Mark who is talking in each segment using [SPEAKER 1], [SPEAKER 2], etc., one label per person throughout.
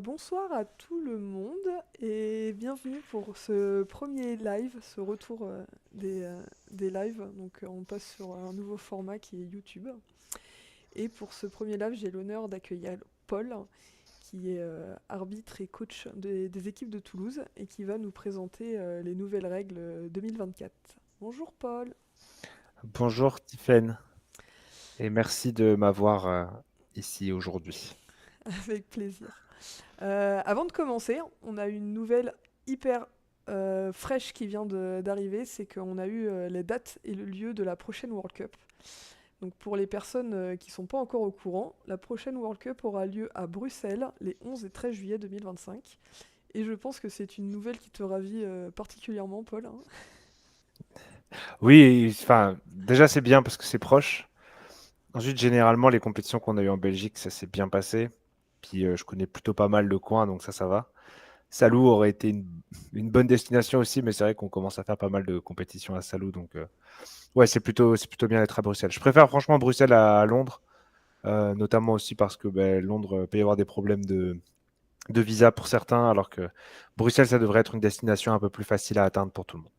[SPEAKER 1] Bonsoir à tout le monde et bienvenue pour ce premier live, ce retour des lives. On passe sur un nouveau format qui est YouTube. Et pour ce premier live, j'ai l'honneur d'accueillir Paul, qui est arbitre et coach des équipes de Toulouse et qui va nous présenter les nouvelles règles 2024. Bonjour Paul.
[SPEAKER 2] Bonjour Tiffaine et merci de m'avoir ici aujourd'hui.
[SPEAKER 1] Avec plaisir. Avant de commencer, on a une nouvelle hyper fraîche qui vient d'arriver, c'est qu'on a eu les dates et le lieu de la prochaine World Cup. Donc pour les personnes qui ne sont pas encore au courant, la prochaine World Cup aura lieu à Bruxelles les 11 et 13 juillet 2025. Et je pense que c'est une nouvelle qui te ravit particulièrement, Paul, hein.
[SPEAKER 2] Oui, enfin, déjà c'est bien parce que c'est proche. Ensuite, généralement, les compétitions qu'on a eues en Belgique, ça s'est bien passé. Puis je connais plutôt pas mal le coin, donc ça va. Salou aurait été une bonne destination aussi, mais c'est vrai qu'on commence à faire pas mal de compétitions à Salou, donc ouais, c'est plutôt bien d'être à Bruxelles. Je préfère franchement Bruxelles à Londres, notamment aussi parce que ben, Londres peut y avoir des problèmes de visa pour certains, alors que Bruxelles, ça devrait être une destination un peu plus facile à atteindre pour tout le monde.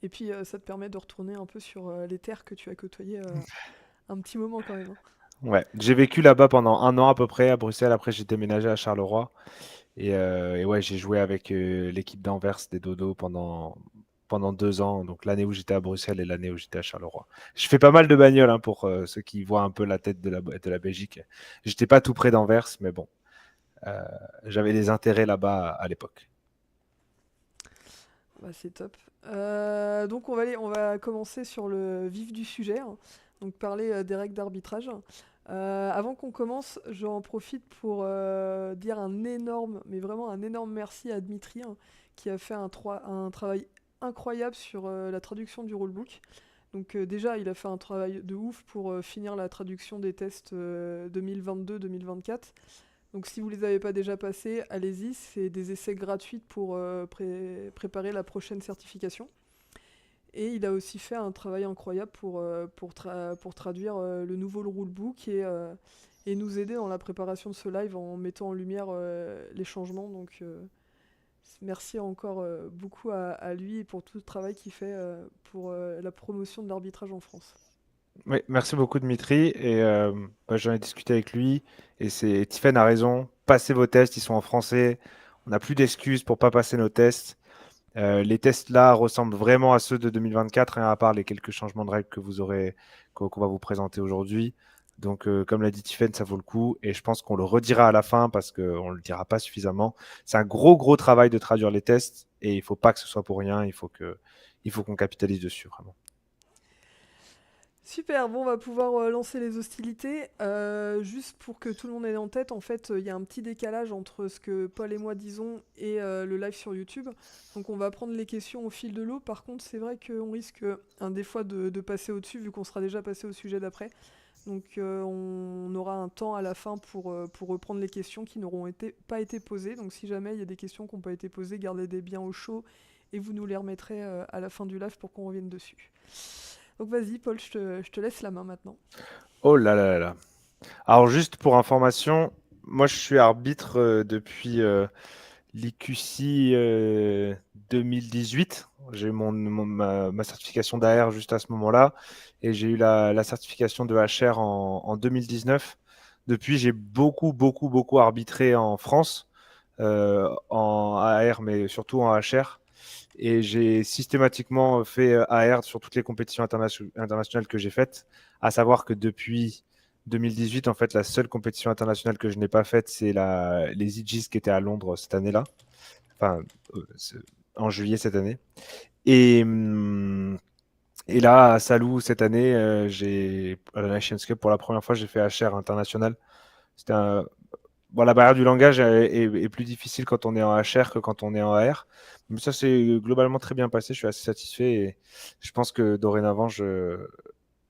[SPEAKER 1] Et puis ça te permet de retourner un peu sur les terres que tu as côtoyées un petit moment quand même, hein.
[SPEAKER 2] Ouais, j'ai vécu là-bas pendant un an à peu près à Bruxelles. Après, j'ai déménagé à Charleroi. Et ouais, j'ai joué avec l'équipe d'Anvers des Dodo pendant 2 ans. Donc l'année où j'étais à Bruxelles et l'année où j'étais à Charleroi. Je fais pas mal de bagnoles hein, pour ceux qui voient un peu la tête de la Belgique. J'étais pas tout près d'Anvers, mais bon, euh, j'avais des intérêts là-bas à l'époque.
[SPEAKER 1] Bah, c'est top. On va commencer sur le vif du sujet, hein. Donc parler des règles d'arbitrage. Avant qu'on commence, j'en profite pour dire un énorme, mais vraiment un énorme merci à Dmitri, hein, qui a fait un travail incroyable sur la traduction du rulebook. Déjà, il a fait un travail de ouf pour finir la traduction des tests 2022-2024. Donc si vous les avez pas déjà passés, allez-y, c'est des essais gratuits pour préparer la prochaine certification. Et il a aussi fait un travail incroyable pour traduire le nouveau rulebook et nous aider dans la préparation de ce live en mettant en lumière les changements. Merci encore beaucoup à lui et pour tout le travail qu'il fait pour la promotion de l'arbitrage en France.
[SPEAKER 2] Oui, merci beaucoup Dimitri. Et bah, j'en ai discuté avec lui. Et Tiffen a raison. Passez vos tests, ils sont en français. On n'a plus d'excuses pour pas passer nos tests. Les tests là ressemblent vraiment à ceux de 2024, hein, à part les quelques changements de règles que qu'on va vous présenter aujourd'hui. Donc, comme l'a dit Tiffen, ça vaut le coup. Et je pense qu'on le redira à la fin parce qu'on ne le dira pas suffisamment. C'est un gros, gros travail de traduire les tests et il ne faut pas que ce soit pour rien. Il faut qu'on capitalise dessus, vraiment.
[SPEAKER 1] Super, bon, on va pouvoir lancer les hostilités. Juste pour que tout le monde ait en tête, en fait, il y a un petit décalage entre ce que Paul et moi disons et le live sur YouTube. Donc on va prendre les questions au fil de l'eau. Par contre, c'est vrai qu'on risque des fois de passer au-dessus vu qu'on sera déjà passé au sujet d'après. On aura un temps à la fin pour reprendre les questions qui pas été posées. Donc si jamais il y a des questions qui n'ont pas été posées, gardez-les bien au chaud et vous nous les remettrez à la fin du live pour qu'on revienne dessus. Donc vas-y, Paul, je te laisse la main maintenant.
[SPEAKER 2] Oh là là là là. Alors, juste pour information, moi je suis arbitre depuis l'IQC 2018. J'ai eu ma certification d'AR juste à ce moment-là. Et j'ai eu la certification de HR en 2019. Depuis, j'ai beaucoup, beaucoup, beaucoup arbitré en France, en AR, mais surtout en HR. Et j'ai systématiquement fait AR sur toutes les compétitions internationales que j'ai faites. À savoir que depuis 2018, en fait, la seule compétition internationale que je n'ai pas faite, c'est les IGs qui étaient à Londres cette année-là. Enfin, euh, en juillet cette année. Et, hum, et là, à Salou, cette année, à la Nations Cup, pour la première fois, j'ai fait HR international. C'était bon, la barrière du langage est plus difficile quand on est en HR que quand on est en AR. Mais ça, c'est globalement très bien passé. Je suis assez satisfait et je pense que dorénavant, je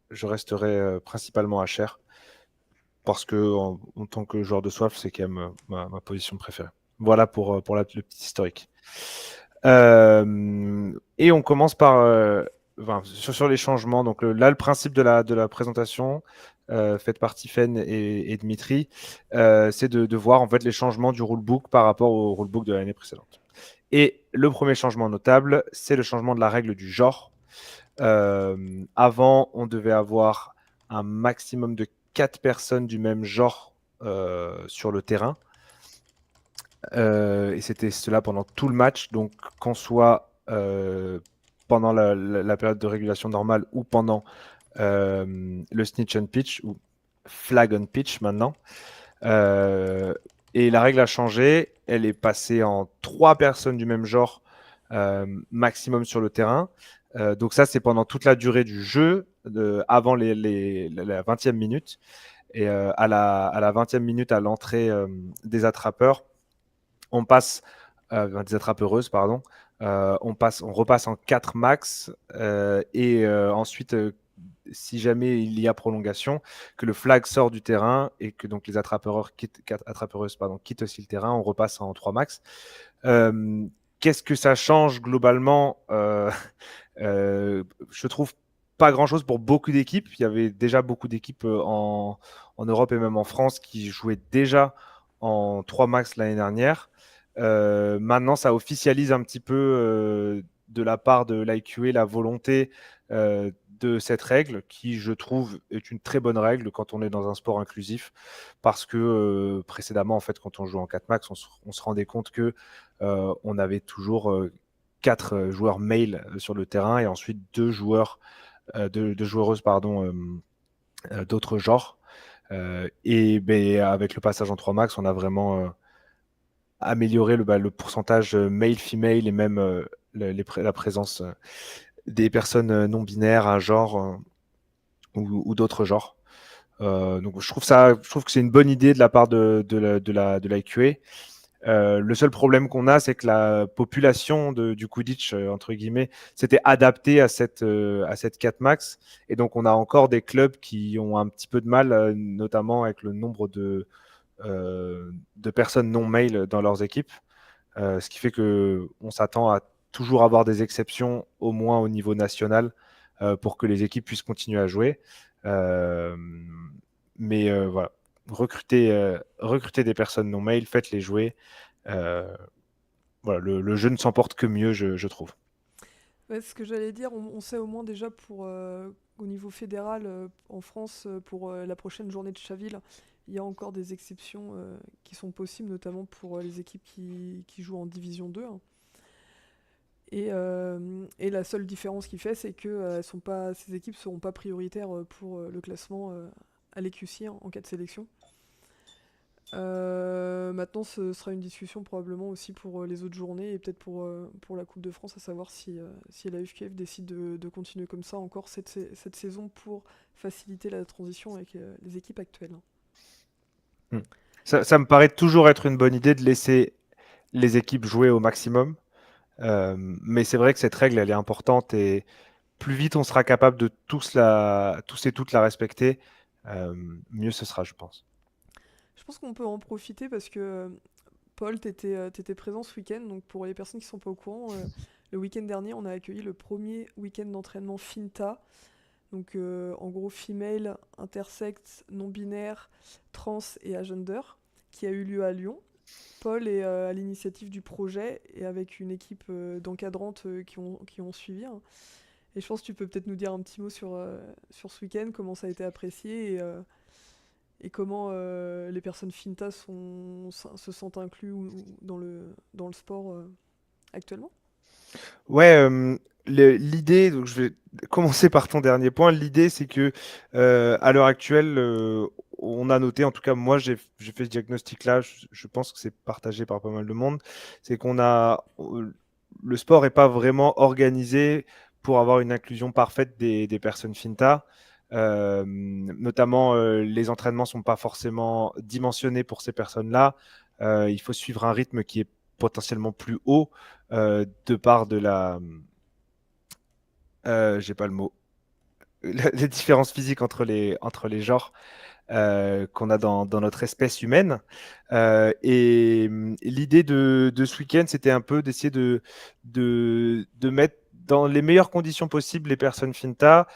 [SPEAKER 2] resterai principalement HR parce que en tant que joueur de soif, c'est quand même ma position préférée. Voilà pour le petit historique. Et on commence par enfin, sur les changements. Donc là, le principe de la présentation, faites par Tiffen et Dmitri, c'est de voir en fait les changements du rulebook par rapport au rulebook de l'année précédente. Et le premier changement notable, c'est le changement de la règle du genre. Avant, on devait avoir un maximum de 4 personnes du même genre sur le terrain. Et c'était cela pendant tout le match. Donc, qu'on soit pendant la période de régulation normale ou pendant le snitch on pitch ou flag on pitch maintenant. Et la règle a changé. Elle est passée en 3 personnes du même genre maximum sur le terrain. Donc ça, c'est pendant toute la durée du jeu, avant la 20e minute. Et à la 20e minute, à l'entrée des attrapeurs, on passe, des attrapeuses, pardon, on repasse en 4 max. Et ensuite, si jamais il y a prolongation, que le flag sort du terrain et que donc les attrapeuses quittent aussi le terrain, on repasse en 3 max. Qu'est-ce que ça change globalement Je trouve pas grand-chose pour beaucoup d'équipes. Il y avait déjà beaucoup d'équipes en Europe et même en France qui jouaient déjà en 3 max l'année dernière. Maintenant, ça officialise un petit peu de la part de l'IQA la volonté de cette règle qui, je trouve, est une très bonne règle quand on est dans un sport inclusif parce que précédemment, en fait, quand on jouait en 4 max, on se rendait compte que on avait toujours 4 joueurs male sur le terrain et ensuite 2 joueurs, deux joueuses d'autres genres. Et ben, avec le passage en 3 max, on a vraiment amélioré le pourcentage male-female et même la présence des personnes non binaires, un genre ou d'autres genres. Donc je trouve que c'est une bonne idée de la part de l'IQA. Le seul problème qu'on a, c'est que la population du Quidditch, entre guillemets, s'était adaptée à cette 4 max. Et donc, on a encore des clubs qui ont un petit peu de mal, notamment avec le nombre de personnes non mail dans leurs équipes. Ce qui fait qu'on s'attend à toujours avoir des exceptions, au moins au niveau national, pour que les équipes puissent continuer à jouer. Mais voilà, recruter des personnes non mail, faites-les jouer. Voilà, le jeu ne s'emporte que mieux, je trouve.
[SPEAKER 1] Ouais, ce que j'allais dire, on sait au moins déjà au niveau fédéral en France pour la prochaine journée de Chaville, il y a encore des exceptions qui sont possibles, notamment pour les équipes qui jouent en Division 2, hein. Et la seule différence qu'il fait, c'est que ces équipes ne seront pas prioritaires pour le classement à l'EQC en cas de sélection. Maintenant, ce sera une discussion probablement aussi pour les autres journées et peut-être pour la Coupe de France, à savoir si la FQF décide de continuer comme ça encore cette saison pour faciliter la transition avec les équipes actuelles.
[SPEAKER 2] Ça me paraît toujours être une bonne idée de laisser les équipes jouer au maximum. Mais c'est vrai que cette règle, elle est importante et plus vite on sera capable de tous et toutes la respecter, mieux ce sera, je pense.
[SPEAKER 1] Je pense qu'on peut en profiter parce que Paul, t'étais présent ce week-end, donc pour les personnes qui sont pas au courant, le week-end dernier, on a accueilli le premier week-end d'entraînement FINTA, donc en gros female, intersex, non-binaire, trans et agender, qui a eu lieu à Lyon. Paul est à l'initiative du projet et avec une équipe d'encadrantes qui ont suivi, hein. Et je pense que tu peux peut-être nous dire un petit mot sur ce week-end, comment ça a été apprécié et comment les personnes FINTA se sentent inclus dans le sport actuellement.
[SPEAKER 2] Ouais, l'idée, donc je vais commencer par ton dernier point. L'idée, c'est que à l'heure actuelle, on a noté, en tout cas, moi, j'ai fait ce diagnostic-là. Je pense que c'est partagé par pas mal de monde. C'est le sport n'est pas vraiment organisé pour avoir une inclusion parfaite des personnes FINTA. Notamment, les entraînements sont pas forcément dimensionnés pour ces personnes-là. Il faut suivre un rythme qui est potentiellement plus haut de part de j'ai pas le mot, les différences physiques entre les genres qu'on a dans notre espèce humaine. Et l'idée de ce week-end, c'était un peu d'essayer de mettre dans les meilleures conditions possibles les personnes Finta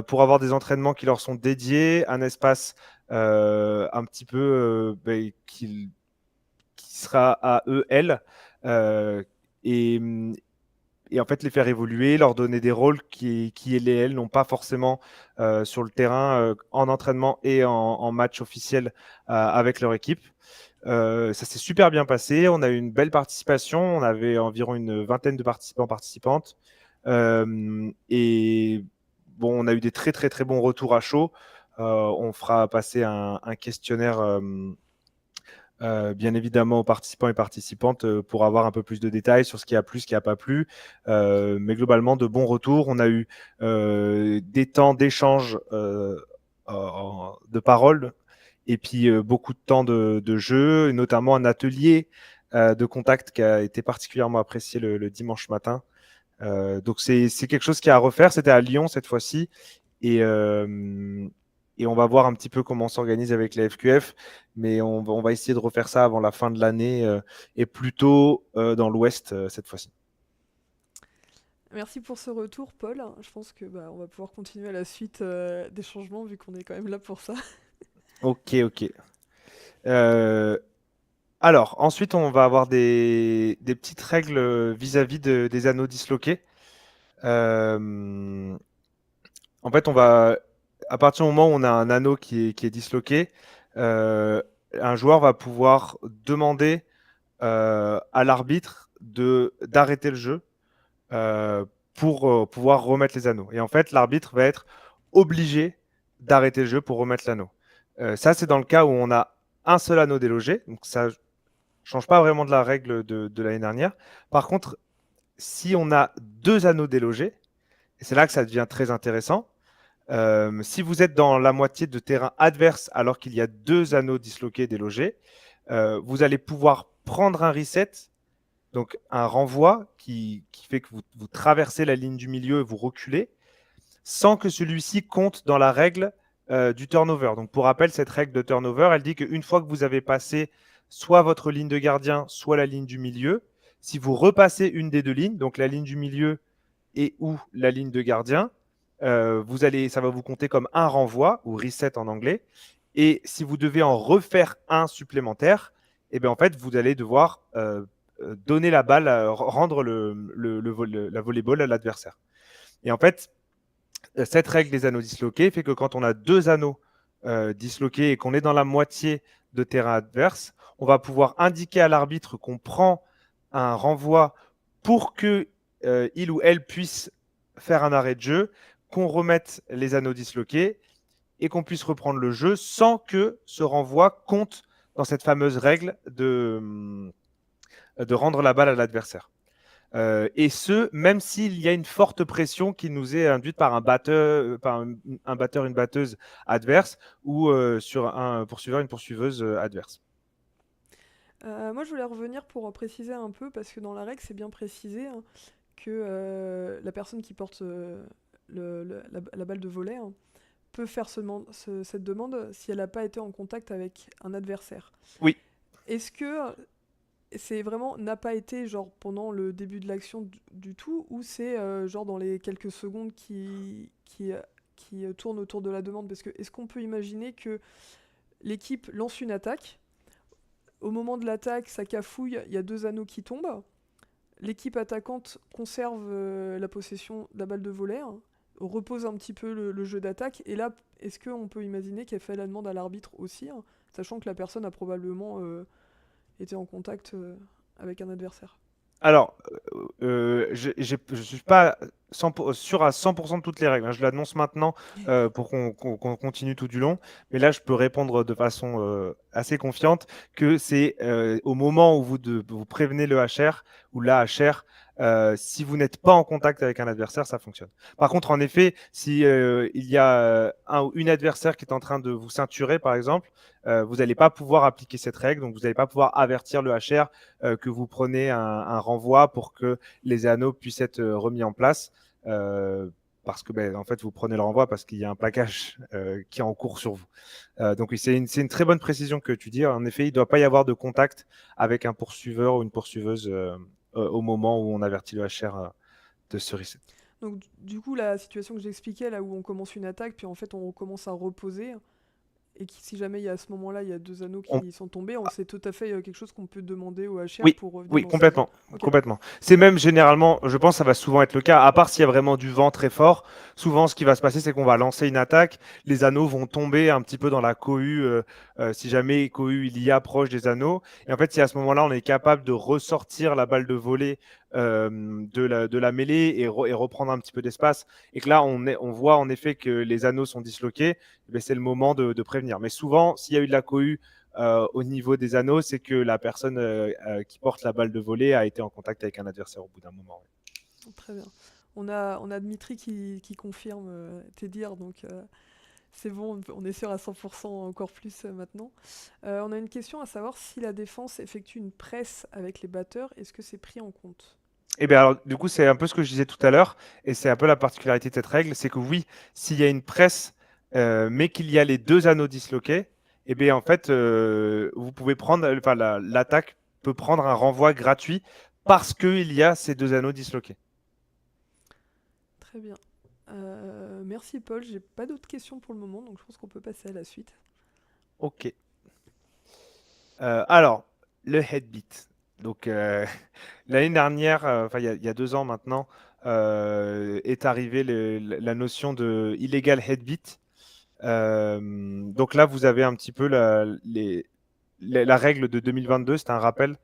[SPEAKER 2] pour avoir des entraînements qui leur sont dédiés, un espace un petit peu qui sera à eux, elles, et, et en fait les faire évoluer, leur donner des rôles qui elles, n'ont pas forcément sur le terrain en entraînement et en match officiel avec leur équipe. Ça s'est super bien passé. On a eu une belle participation. On avait environ une vingtaine de participants, participantes. Et bon, on a eu des très, très, très bons retours à chaud. On fera passer un questionnaire, bien évidemment, aux participants et participantes pour avoir un peu plus de détails sur ce qui a plu, ce qui n'a pas plu. Mais globalement, de bons retours. On a eu des temps d'échange de paroles et puis beaucoup de temps de jeu, notamment un atelier de contact qui a été particulièrement apprécié le dimanche matin. Donc c'est quelque chose qui est à refaire. C'était à Lyon cette fois-ci. Et, et on va voir un petit peu comment on s'organise avec la FQF. Mais on va essayer de refaire ça avant la fin de l'année et plutôt dans l'Ouest cette fois-ci.
[SPEAKER 1] Merci pour ce retour, Paul. Je pense que on va pouvoir continuer à la suite des changements vu qu'on est quand même là pour ça.
[SPEAKER 2] Ok, ok. Alors, ensuite, on va avoir des petites règles vis-à-vis des anneaux disloqués. En fait, à partir du moment où on a un anneau qui est disloqué, un joueur va pouvoir demander à l'arbitre d'arrêter le jeu pour pouvoir remettre les anneaux. Et en fait, l'arbitre va être obligé d'arrêter le jeu pour remettre l'anneau. Ça, c'est dans le cas où on a un seul anneau délogé. Donc, ça change pas vraiment de la règle de l'année dernière. Par contre, si on a deux anneaux délogés, et c'est là que ça devient très intéressant, si vous êtes dans la moitié de terrain adverse alors qu'il y a deux anneaux disloqués délogés, vous allez pouvoir prendre un reset, donc un renvoi qui fait que vous traversez la ligne du milieu et vous reculez, sans que celui-ci compte dans la règle du turnover. Donc pour rappel, cette règle de turnover, elle dit qu'une fois que vous avez passé soit votre ligne de gardien, soit la ligne du milieu, si vous repassez une des deux lignes, donc la ligne du milieu et ou la ligne de gardien, ça va vous compter comme un renvoi, ou reset en anglais. Et si vous devez en refaire un supplémentaire, et bien en fait, vous allez devoir donner la balle, rendre la volleyball à l'adversaire. Et en fait, cette règle des anneaux disloqués fait que quand on a deux anneaux disloqués et qu'on est dans la moitié de terrain adverse, on va pouvoir indiquer à l'arbitre qu'on prend un renvoi pour que il ou elle puisse faire un arrêt de jeu, qu'on remette les anneaux disloqués et qu'on puisse reprendre le jeu sans que ce renvoi compte dans cette fameuse règle de rendre la balle à l'adversaire. Et ce, même s'il y a une forte pression qui nous est induite par un batteur, une batteuse adverse ou sur un poursuiveur, une poursuiveuse adverse.
[SPEAKER 1] Moi, je voulais revenir pour préciser un peu, parce que dans la règle, c'est bien précisé hein, que la personne qui porte la balle de volley peut faire cette demande si elle n'a pas été en contact avec un adversaire.
[SPEAKER 2] Oui.
[SPEAKER 1] Est-ce que c'est vraiment n'a pas été genre pendant le début de l'action du tout, ou c'est genre dans les quelques secondes qui tournent autour de la demande? Parce que est-ce qu'on peut imaginer que l'équipe lance une attaque, au moment de l'attaque, ça cafouille, il y a deux anneaux qui tombent, l'équipe attaquante conserve la possession de la balle de volley, repose un petit peu le jeu d'attaque, et là, est-ce qu'on peut imaginer qu'elle fait la demande à l'arbitre aussi, sachant que la personne a probablement été en contact avec un adversaire?
[SPEAKER 2] Alors, je ne suis pas sûr à 100% de toutes les règles, hein. Je l'annonce maintenant pour qu'on continue tout du long. Mais là, je peux répondre de façon assez confiante que c'est au moment où vous prévenez le HR ou la HR, si vous n'êtes pas en contact avec un adversaire, ça fonctionne. Par contre, en effet, si il y a un ou une adversaire qui est en train de vous ceinturer, par exemple, vous n'allez pas pouvoir appliquer cette règle. Donc, vous n'allez pas pouvoir avertir le HR que vous prenez un renvoi pour que les anneaux puissent être remis en place. Parce que en fait, vous prenez le renvoi parce qu'il y a un plaquage qui est en cours sur vous. Donc, oui, c'est une très bonne précision que tu dis. En effet, il ne doit pas y avoir de contact avec un poursuiveur ou une poursuiveuse au moment où on avertit le HR de ce reset.
[SPEAKER 1] Donc du coup, la situation que j'expliquais, là où on commence une attaque, puis en fait on commence à reposer, et si jamais il y a à ce moment-là, il y a deux anneaux
[SPEAKER 2] On-
[SPEAKER 1] qui sont tombés, c'est tout à fait quelque chose qu'on peut demander au HR
[SPEAKER 2] Oui,
[SPEAKER 1] pour revenir
[SPEAKER 2] oui,
[SPEAKER 1] dans sa zone.
[SPEAKER 2] complètement,
[SPEAKER 1] Ok,
[SPEAKER 2] complètement. C'est même généralement, je pense, que ça va souvent être le cas. À part s'il y a vraiment du vent très fort, souvent ce qui va se passer, c'est qu'on va lancer une attaque, les anneaux vont tomber un petit peu dans la cohue, si jamais cohue il y a proche des anneaux. Et en fait, si à ce moment-là, on est capable de ressortir la balle de volée de la mêlée et reprendre un petit peu d'espace, et que là, on voit en effet que les anneaux sont disloqués, eh c'est le moment de prévenir. Mais souvent, s'il y a eu de la cohue au niveau des anneaux, c'est que la personne qui porte la balle de volée a été en contact avec un adversaire au bout d'un moment.
[SPEAKER 1] très bien. On a Dmitri qui confirme tes dires, donc c'est bon, on est sûr à 100% encore plus maintenant. On a une question à savoir si la défense effectue une presse avec les batteurs, est-ce que c'est pris en compte?
[SPEAKER 2] Et bien alors, du coup, c'est un peu ce que je disais tout à l'heure, et c'est un peu la particularité de cette règle, c'est que oui, s'il y a une presse, mais qu'il y a les deux anneaux disloqués, et bien en fait, vous pouvez prendre, enfin, l'attaque peut prendre un renvoi gratuit parce qu'il y a ces deux anneaux disloqués.
[SPEAKER 1] Très bien. Merci Paul, j'ai pas d'autres questions pour le moment, donc je pense qu'on peut passer à la suite.
[SPEAKER 2] Ok. Alors, le headbeat. Donc, l'année dernière, enfin, il y a 2 ans maintenant, est arrivée la notion de illegal headbeat. Donc là, vous avez un petit peu la règle de 2022. C'est un rappel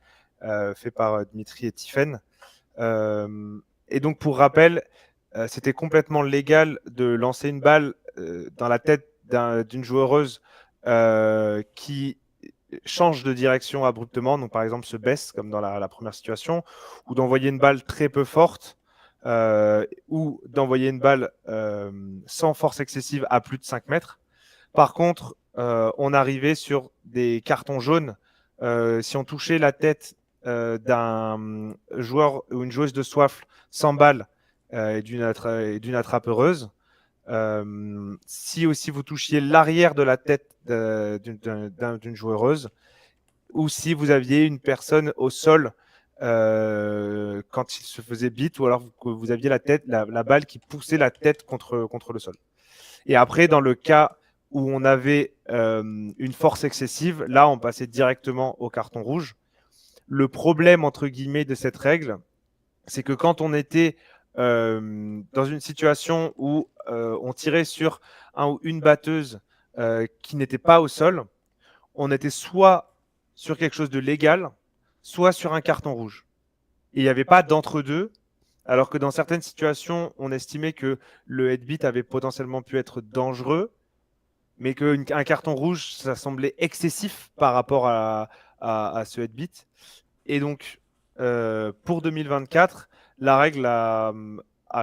[SPEAKER 2] fait par Dmitri et Tiffen. Et donc, pour rappel, c'était complètement légal de lancer une balle dans la tête d'une joueureuse qui change de direction abruptement, donc par exemple se baisse comme dans la première situation, ou d'envoyer une balle très peu forte, ou d'envoyer une balle sans force excessive à plus de 5 mètres. Par contre, on arrivait sur des cartons jaunes si on touchait la tête d'un joueur ou une joueuse de soif sans balle et d'une attrapeuse. Si aussi vous touchiez l'arrière de la tête d'une joueureuse, ou si vous aviez une personne au sol quand il se faisait beat, ou alors que vous aviez la balle qui poussait la tête contre le sol. Et après, dans le cas où on avait une force excessive, là, on passait directement au carton rouge. Le problème, entre guillemets, de cette règle, c'est que quand on était dans une situation où on tirait sur un ou une batteuse qui n'était pas au sol, on était soit sur quelque chose de légal, soit sur un carton rouge. Et il n'y avait pas d'entre-deux, alors que dans certaines situations, on estimait que le headbeat avait potentiellement pu être dangereux, mais qu'un carton rouge, ça semblait excessif par rapport à ce headbeat. Et donc, pour 2024, la règle a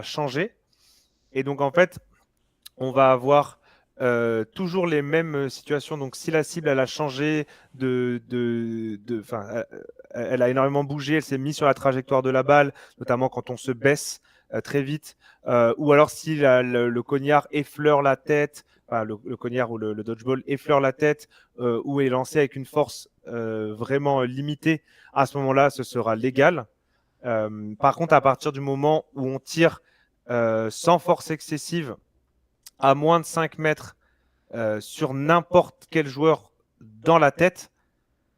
[SPEAKER 2] changé. Et donc, en fait, on va avoir toujours les mêmes situations. Donc, si la cible, elle a changé elle a énormément bougé, elle s'est mise sur la trajectoire de la balle, notamment quand on se baisse très vite, ou alors si le cognard effleure la tête, enfin, le cognard ou le dodgeball effleure la tête, ou est lancé avec une force vraiment limitée, à ce moment-là, ce sera légal. Par contre, à partir du moment où on tire sans force excessive, à moins de 5 mètres sur n'importe quel joueur dans la tête,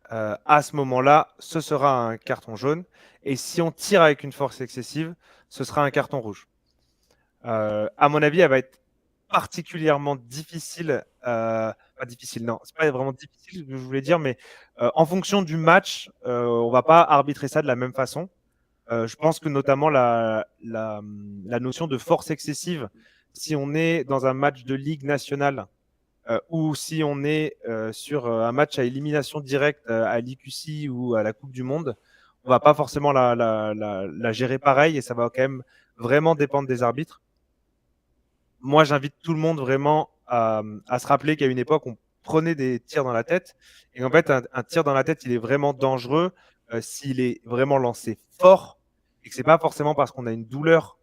[SPEAKER 2] à ce moment-là, ce sera un carton jaune. Et si on tire avec une force excessive, ce sera un carton rouge. À mon avis, elle va être particulièrement difficile. Pas difficile, non, c'est pas vraiment difficile ce que je voulais dire, mais en fonction du match, on va pas arbitrer ça de la même façon. Je pense que notamment la notion de force excessive, si on est dans un match de Ligue nationale ou si on est sur un match à élimination directe à l'IQC ou à la Coupe du Monde, on va pas forcément la gérer pareil et ça va quand même vraiment dépendre des arbitres. Moi, j'invite tout le monde vraiment à se rappeler qu'à une époque, on prenait des tirs dans la tête. Et en fait, un tir dans la tête, il est vraiment dangereux s'il est vraiment lancé fort et que c'est pas forcément parce qu'on a une douleur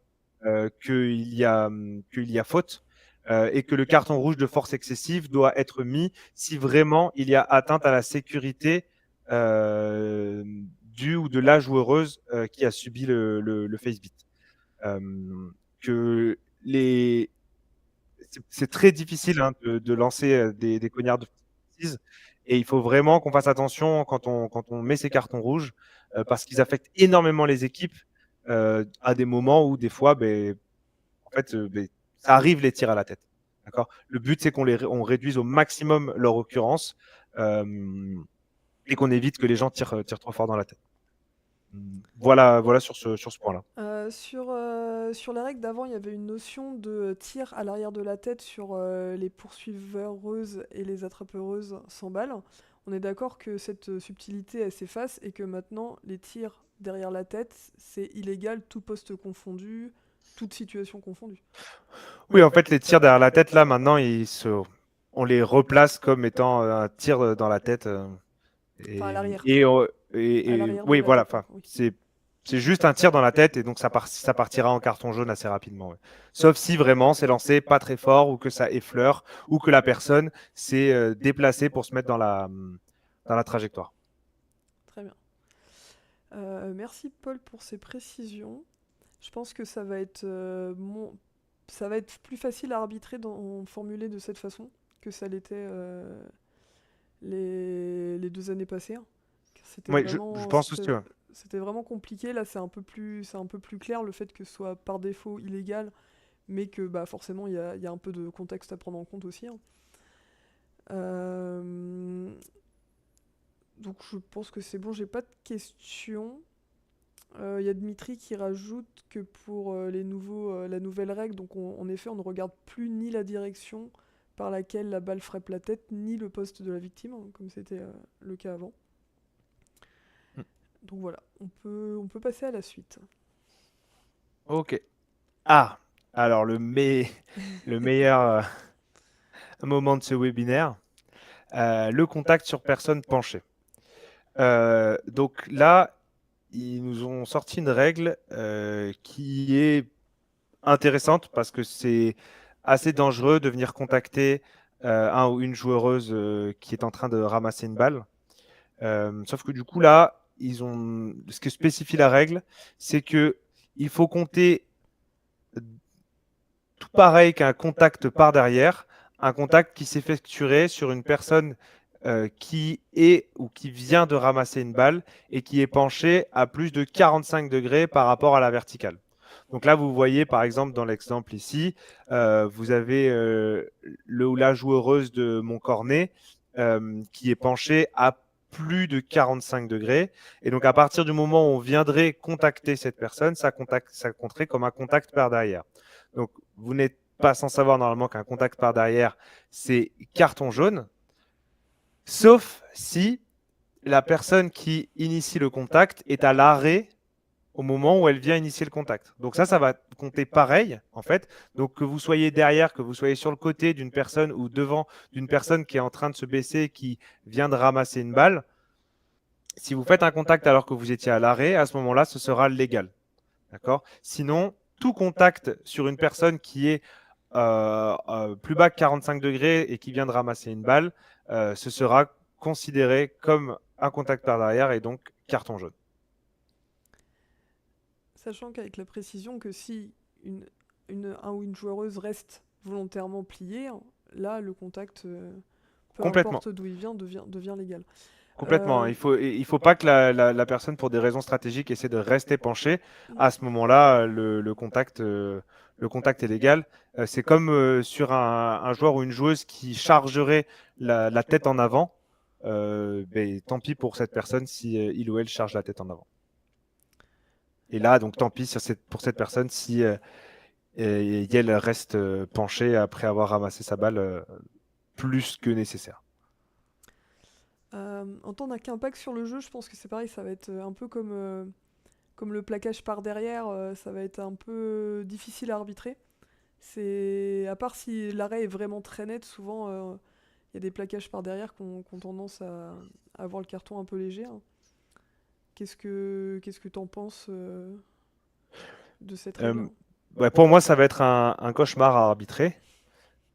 [SPEAKER 2] qu'il y a faute et que le carton rouge de force excessive doit être mis si vraiment il y a atteinte à la sécurité du ou de la joueureuse qui a subi le face beat. que c'est très difficile de lancer des cognards de franchise. Et il faut vraiment qu'on fasse attention quand on met ces cartons rouges, parce qu'ils affectent énormément les équipes à des moments où des fois, en fait, ça arrive les tirs à la tête. D'accord. Le but, c'est on réduise au maximum leur occurrence et qu'on évite que les gens tirent trop fort dans la tête. Voilà sur ce point-là.
[SPEAKER 1] Sur la règle d'avant, il y avait une notion de tir à l'arrière de la tête sur les poursuiveuses et les attrapeuses sans balle. On est d'accord que cette subtilité, elle s'efface et que maintenant, les tirs derrière la tête, c'est illégal, tout poste confondu, toute situation confondue.
[SPEAKER 2] Oui, en fait, les tirs derrière la tête, là, maintenant, on les replace comme étant un tir dans la tête.
[SPEAKER 1] Enfin, à l'arrière. À
[SPEAKER 2] Et
[SPEAKER 1] l'arrière de
[SPEAKER 2] oui,
[SPEAKER 1] la
[SPEAKER 2] voilà.
[SPEAKER 1] tête,
[SPEAKER 2] Enfin,
[SPEAKER 1] oui.
[SPEAKER 2] c'est juste un tir dans la tête et donc ça partira en carton jaune assez rapidement. Ouais. Sauf si vraiment c'est lancé pas très fort ou que ça effleure ou que la personne s'est déplacée pour se mettre dans la trajectoire.
[SPEAKER 1] Très bien. Merci Paul pour ces précisions. Je pense que ça va être plus facile à arbitrer formulé de cette façon que ça l'était les 2 années passées, hein. Car
[SPEAKER 2] Oui, je pense aussi. Ouais.
[SPEAKER 1] c'était vraiment compliqué. Là, c'est un peu plus clair le fait que ce soit par défaut illégal, mais que bah, forcément, il y a un peu de contexte à prendre en compte aussi, hein. Euh, donc, je pense que c'est bon, j'ai pas de questions. Il y a Dmitri qui rajoute que pour la nouvelle règle, donc en effet, on ne regarde plus ni la direction par laquelle la balle frappe la tête, ni le poste de la victime, hein, comme c'était le cas avant. Donc voilà, on peut passer à la suite.
[SPEAKER 2] Ok. Ah, alors le meilleur moment de ce webinaire, le contact sur personne penchée. Donc là, ils nous ont sorti une règle qui est intéressante parce que c'est assez dangereux de venir contacter un ou une joueuse qui est en train de ramasser une balle. Sauf que du coup, là, ce que spécifie la règle, c'est que il faut compter tout pareil qu'un contact par derrière, un contact qui s'effectuerait sur une personne qui est ou qui vient de ramasser une balle et qui est penchée à plus de 45 degrés par rapport à la verticale. Donc là, vous voyez par exemple dans l'exemple ici, vous avez le ou la joueuse de Montcornet qui est penchée à plus de 45 degrés. Et donc à partir du moment où on viendrait contacter cette personne, ça compterait comme un contact par derrière. Donc vous n'êtes pas sans savoir normalement qu'un contact par derrière, c'est carton jaune, sauf si la personne qui initie le contact est à l'arrêt au moment où elle vient initier le contact. Donc ça va compter pareil, en fait. Donc que vous soyez derrière, que vous soyez sur le côté d'une personne ou devant d'une personne qui est en train de se baisser, qui vient de ramasser une balle, si vous faites un contact alors que vous étiez à l'arrêt, à ce moment-là, ce sera légal. D'accord ? Sinon, tout contact sur une personne qui est plus bas que 45 degrés et qui vient de ramasser une balle, ce sera considéré comme un contact par derrière et donc carton jaune.
[SPEAKER 1] Sachant qu'avec la précision que si un ou une joueuse reste volontairement pliée, hein, là, le contact, peu
[SPEAKER 2] Complètement.
[SPEAKER 1] importe d'où il vient, devient légal.
[SPEAKER 2] Complètement. Il faut pas que la personne, pour des raisons stratégiques, essaie de rester penchée. À ce moment-là, le contact est légal. C'est comme sur un joueur ou une joueuse qui chargerait la tête en avant. Tant pis pour cette personne si il ou elle charge la tête en avant. Et là, donc, tant pis pour cette personne si elle reste penchée après avoir ramassé sa balle plus que nécessaire.
[SPEAKER 1] En tant qu'impact sur le jeu, je pense que c'est pareil, ça va être un peu comme le plaquage par derrière, ça va être un peu difficile à arbitrer. À part si l'arrêt est vraiment très net, souvent il y a des plaquages par derrière qui ont tendance à avoir le carton un peu léger, hein. Qu'est-ce que t'en penses de cette règle?
[SPEAKER 2] Pour moi, ça va être un cauchemar à arbitrer.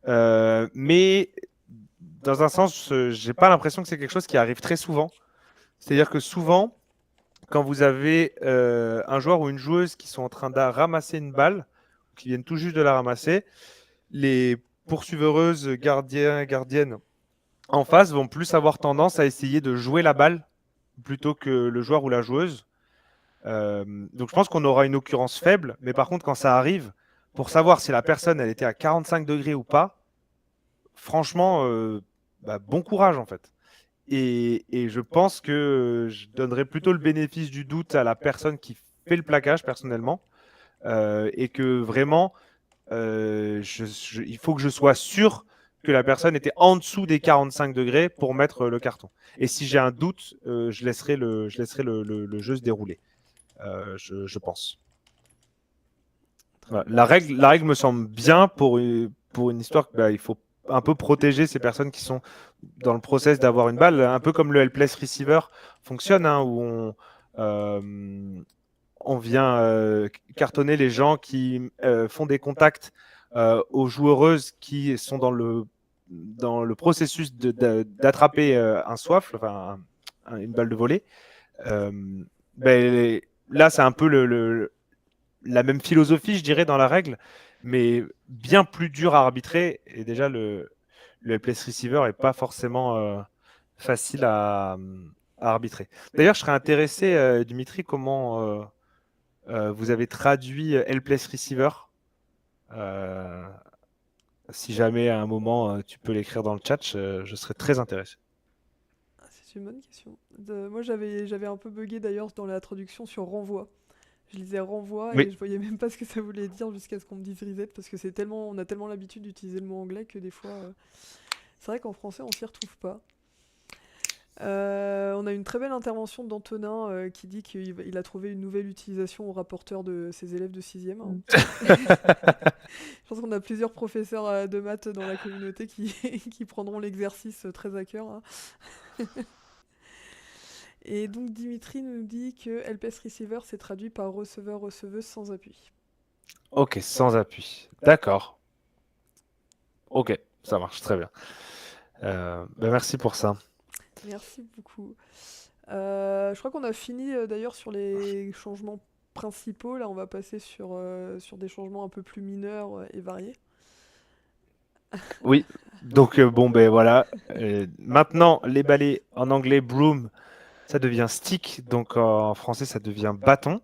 [SPEAKER 2] Mais dans un sens, j'ai pas l'impression que c'est quelque chose qui arrive très souvent. C'est-à-dire que souvent, quand vous avez un joueur ou une joueuse qui sont en train de ramasser une balle, qui viennent tout juste de la ramasser, les poursuiveuses, gardiens, gardiennes en face vont plus avoir tendance à essayer de jouer la balle plutôt que le joueur ou la joueuse. Donc je pense qu'on aura une occurrence faible, mais par contre quand ça arrive, pour savoir si la personne elle était à 45 degrés ou pas, franchement, bon courage en fait. Et je pense que je donnerais plutôt le bénéfice du doute à la personne qui fait le plaquage personnellement, et que vraiment, il faut que je sois sûr que la personne était en dessous des 45 degrés pour mettre le carton. Et si j'ai un doute, je laisserai le jeu se dérouler, je pense. Voilà. La règle me semble bien pour une histoire qu'il faut un peu protéger ces personnes qui sont dans le process d'avoir une balle, un peu comme le helpless receiver fonctionne, hein, où on vient cartonner les gens qui font des contacts aux joueuses qui sont dans le processus d'attraper un soif, enfin une balle de volée. Euh, Là, c'est un peu la même philosophie, je dirais, dans la règle, mais bien plus dur à arbitrer. Et déjà, le helpless receiver n'est pas forcément facile à arbitrer. D'ailleurs, je serais intéressé, Dimitri, comment vous avez traduit helpless receiver. Si jamais à un moment tu peux l'écrire dans le chat, je serais très intéressé.
[SPEAKER 1] C'est une bonne question. Moi, j'avais un peu bugué d'ailleurs dans la traduction sur renvoi. Je lisais renvoi et
[SPEAKER 2] Oui,
[SPEAKER 1] je voyais même pas ce que ça voulait dire jusqu'à ce qu'on me dise reset parce que on a tellement l'habitude d'utiliser le mot anglais que des fois, c'est vrai qu'en français on s'y retrouve pas. On a une très belle intervention d'Antonin qui dit qu'il a trouvé une nouvelle utilisation au rapporteur de ses élèves de 6e. Je pense qu'on a plusieurs professeurs de maths dans la communauté qui prendront l'exercice très à cœur, hein. Et donc Dimitri nous dit que LPS Receiver c'est traduit par receveur-receveuse sans appui.
[SPEAKER 2] Ok, sans appui. D'accord. Ok, ça marche très bien. Merci pour ça.
[SPEAKER 1] Merci beaucoup. Je crois qu'on a fini d'ailleurs sur les changements principaux. Là, on va passer sur des changements un peu plus mineurs et variés.
[SPEAKER 2] Oui, donc voilà. Maintenant, les balais en anglais broom, ça devient stick, donc en français ça devient bâton.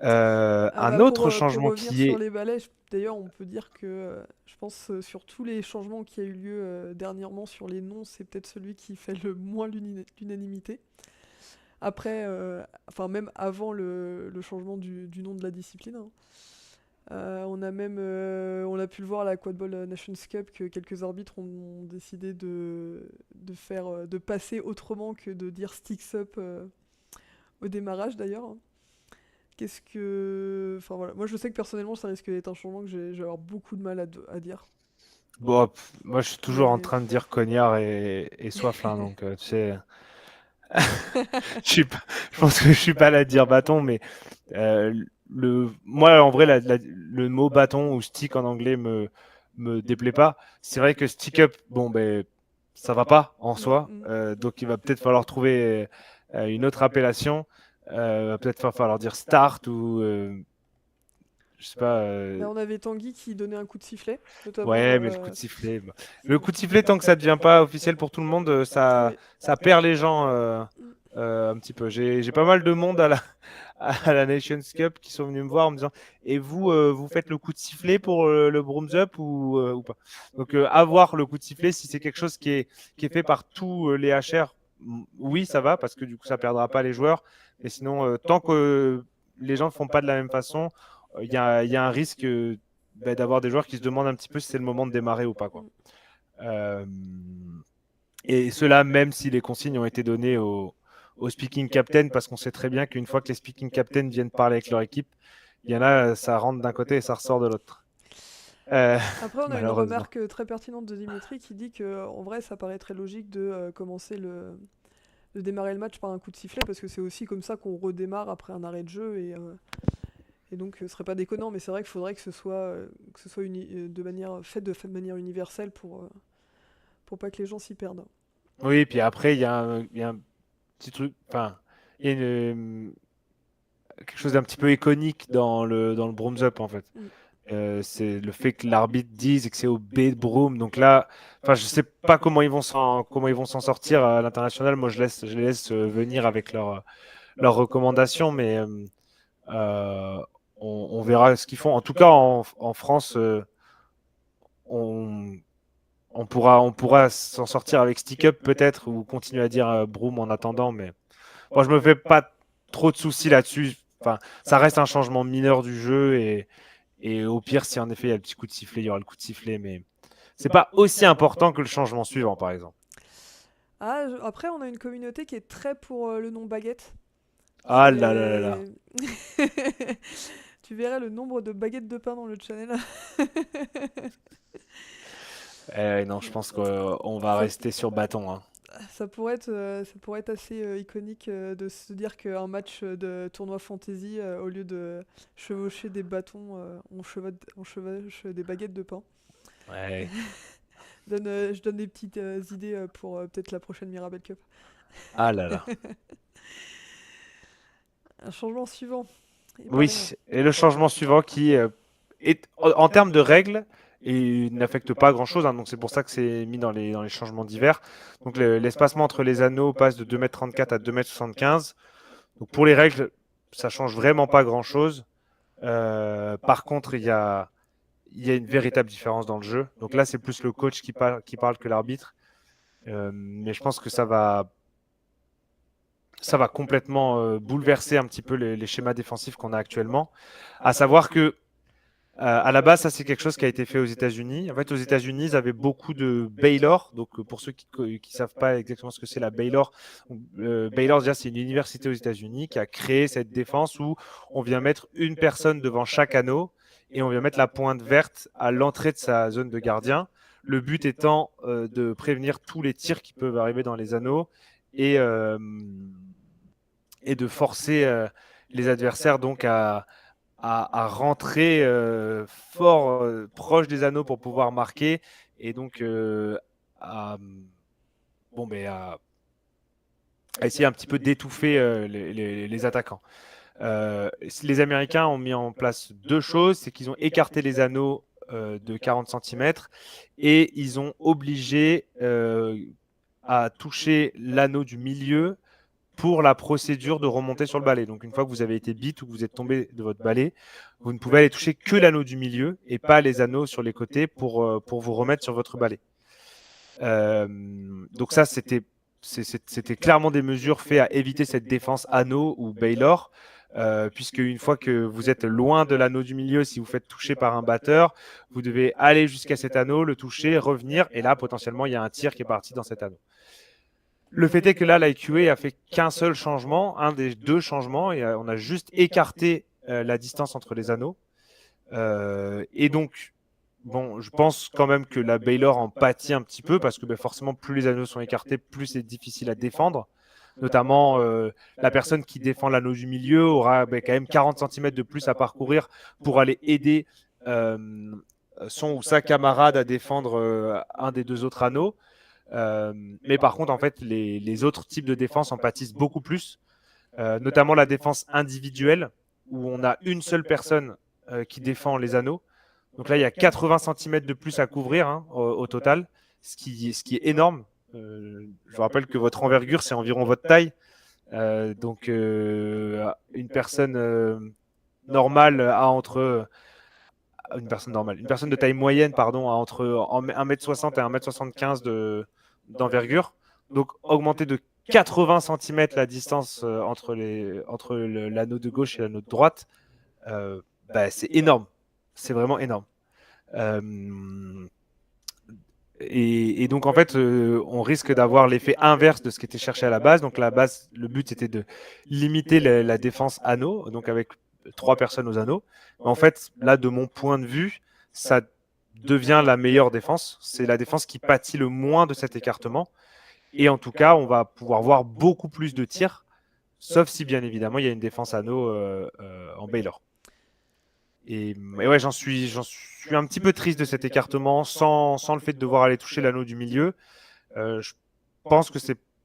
[SPEAKER 1] Ah
[SPEAKER 2] Un
[SPEAKER 1] bah
[SPEAKER 2] autre
[SPEAKER 1] pour
[SPEAKER 2] changement
[SPEAKER 1] revenir
[SPEAKER 2] qui
[SPEAKER 1] sur
[SPEAKER 2] est,
[SPEAKER 1] les balais, d'ailleurs, on peut dire que je pense sur tous les changements qui a eu lieu dernièrement sur les noms, c'est peut-être celui qui fait le moins l'unanimité. Après, enfin même avant le changement du nom de la discipline, hein. On a pu le voir à la Quad Ball Nations Cup que quelques arbitres ont décidé de passer autrement que de dire sticks up au démarrage d'ailleurs, hein. Enfin voilà, moi je sais que personnellement ça risque d'être un changement que je vais avoir beaucoup de mal à dire.
[SPEAKER 2] moi je suis toujours en
[SPEAKER 1] Mais
[SPEAKER 2] train de dire cognard et soif, hein, donc tu sais, je pense que je suis pas là à dire bâton, mais euh, moi en vrai le mot bâton ou stick en anglais me déplaît pas. C'est vrai que stick up, ça va pas en soi,
[SPEAKER 1] mm.
[SPEAKER 2] donc il va peut-être falloir trouver une autre appellation. Va peut-être falloir dire start ou je sais pas.
[SPEAKER 1] Là on avait Tanguy qui donnait un coup de sifflet, notamment.
[SPEAKER 2] Ouais, mais le coup de sifflet, le coup de sifflet, tant que ça devient pas officiel pour tout le monde,
[SPEAKER 1] Oui.
[SPEAKER 2] ça perd les gens
[SPEAKER 1] Mm.
[SPEAKER 2] un petit peu. J'ai pas mal de monde à la Nations Cup qui sont venus me voir en me disant, et vous, vous faites le coup de sifflet pour le Brooms Up ou pas? Donc, avoir le coup de sifflet, si c'est quelque chose qui est fait par tous les HR, oui, ça va, parce que du coup, ça perdra pas les joueurs. Mais sinon, tant que les gens ne font pas de la même façon, il y a un risque d'avoir des joueurs qui se demandent un petit peu si c'est le moment de démarrer ou pas, quoi.
[SPEAKER 1] Mm.
[SPEAKER 2] Euh, et cela, même si les consignes ont été données au speaking captain, parce qu'on sait très bien qu'une fois que les speaking captains viennent parler avec leur équipe, il y en a, ça rentre d'un côté et ça ressort de l'autre. Euh,
[SPEAKER 1] Après, on a une
[SPEAKER 2] Malheureusement.
[SPEAKER 1] remarque très pertinente de Dimitri qui dit que en vrai, ça paraît très logique de commencer de démarrer le match par un coup de sifflet parce que c'est aussi comme ça qu'on redémarre après un arrêt de jeu et donc ce serait pas déconnant, mais c'est vrai qu'il faudrait que ce soit fait de manière universelle pour pas que les gens s'y perdent.
[SPEAKER 2] Oui, puis après, il y a un petit truc. Enfin, il y a quelque chose d'un petit peu iconique dans le Brooms Up en fait.
[SPEAKER 1] Mm.
[SPEAKER 2] C'est le fait que l'arbitre dise que c'est au B de Broom. Donc là, enfin, je sais pas comment ils vont s'en sortir à l'international. Moi, je les laisse venir avec leurs recommandations, mais euh, on verra ce qu'ils font. En tout cas, en France, on, on pourra s'en sortir avec Stick Up peut-être ou continuer à dire Broom en attendant. Mais moi, je me fais pas trop de soucis là-dessus. Enfin, ça reste un changement mineur du jeu et au pire, si en effet il y a le petit coup de sifflet, il y aura le coup de sifflet, mais c'est pas aussi important que le changement suivant, par exemple.
[SPEAKER 1] Ah, après, on a une communauté qui est très pour le nom baguette.
[SPEAKER 2] Ah là là là là.
[SPEAKER 1] C'est. Tu verrais le nombre de baguettes de pain dans le channel.
[SPEAKER 2] Non, je pense qu'on va
[SPEAKER 1] Ça,
[SPEAKER 2] rester sur bâton, hein.
[SPEAKER 1] ça pourrait être assez iconique de se dire qu'un match de tournoi fantasy, au lieu de chevaucher des bâtons, on chevauche des baguettes de pain.
[SPEAKER 2] Ouais.
[SPEAKER 1] Je donne des petites idées pour peut-être la prochaine Mirabel Cup.
[SPEAKER 2] Ah là là.
[SPEAKER 1] Un changement suivant. Et pardon.
[SPEAKER 2] Oui, et le changement suivant qui est en termes de règles et n'affecte pas grand-chose, hein, donc c'est pour ça que c'est mis dans les changements divers. Donc l'espacement entre les anneaux passe de 2,34 m à 2,75 m. Donc pour les règles, ça change vraiment pas grand-chose. Par contre, il y a une véritable différence dans le jeu. Donc là, c'est plus le coach qui parle que l'arbitre. Mais je pense que ça va complètement bouleverser un petit peu les schémas défensifs qu'on a actuellement. À savoir que à la base, ça c'est quelque chose qui a été fait aux États-Unis. En fait, aux États-Unis, ils avaient beaucoup de Baylor. Donc, pour ceux qui ne savent pas exactement ce que c'est la Baylor, Baylor déjà c'est une université aux États-Unis qui a créé cette défense où on vient mettre une personne devant chaque anneau et on vient mettre la pointe verte à l'entrée de sa zone de gardien. Le but étant de prévenir tous les tirs qui peuvent arriver dans les anneaux et, euh, et de forcer les adversaires donc à rentrer fort proche des anneaux pour pouvoir marquer et donc à, bon, ben, à essayer un petit peu d'étouffer les attaquants. Les Américains ont mis en place deux choses, c'est qu'ils ont écarté les anneaux de 40 cm et ils ont obligé à toucher l'anneau du milieu pour la procédure de remonter sur le balai. Donc une fois que vous avez été beat ou que vous êtes tombé de votre balai, vous ne pouvez aller toucher que l'anneau du milieu et pas les anneaux sur les côtés pour vous remettre sur votre balai. Donc ça, c'était clairement des mesures faites à éviter cette défense anneau ou Baylor. Puisque une fois que vous êtes loin de l'anneau du milieu, si vous faites toucher par un batteur, vous devez aller jusqu'à cet anneau, le toucher, revenir, et là potentiellement il y a un tir qui est parti dans cet anneau. Le fait est que là, l'IQA a fait qu'un seul changement, un des deux changements, et on a juste écarté la distance entre les anneaux. Et donc, bon, je pense quand même que la Baylor en pâtit un petit peu, parce que forcément, plus les anneaux sont écartés, plus c'est difficile à défendre. Notamment, la personne qui défend l'anneau du milieu aura quand même 40 cm de plus à parcourir pour aller aider son ou sa camarade à défendre un des deux autres anneaux. Mais par contre, en fait, les autres types de défense en pâtissent beaucoup plus, notamment la défense individuelle, où on a une seule personne qui défend les anneaux. Donc là, il y a 80 cm de plus à couvrir hein, au total, ce qui est énorme. Je vous rappelle que votre envergure, c'est environ votre taille. Donc, une personne normale a entre une personne de taille moyenne, pardon, a entre 1,60 m et 1,75 m d'envergure. Donc, augmenter de 80 cm la distance entre l'anneau de gauche et l'anneau de droite, c'est énorme. C'est vraiment énorme. Et donc, en fait, on risque d'avoir l'effet inverse de ce qui était cherché à la base. Donc, la base, le but, c'était de limiter la défense anneau, donc avec 3 personnes aux anneaux. Mais en fait, là, de mon point de vue, ça devient la meilleure défense. C'est la défense qui pâtit le moins de cet écartement. Et en tout cas, on va pouvoir voir beaucoup plus de tirs, sauf si, bien évidemment, il y a une défense anneau en Baylor. Et ouais, j'en suis un petit peu triste de cet écartement sans le fait de devoir aller toucher l'anneau du milieu. Je pense que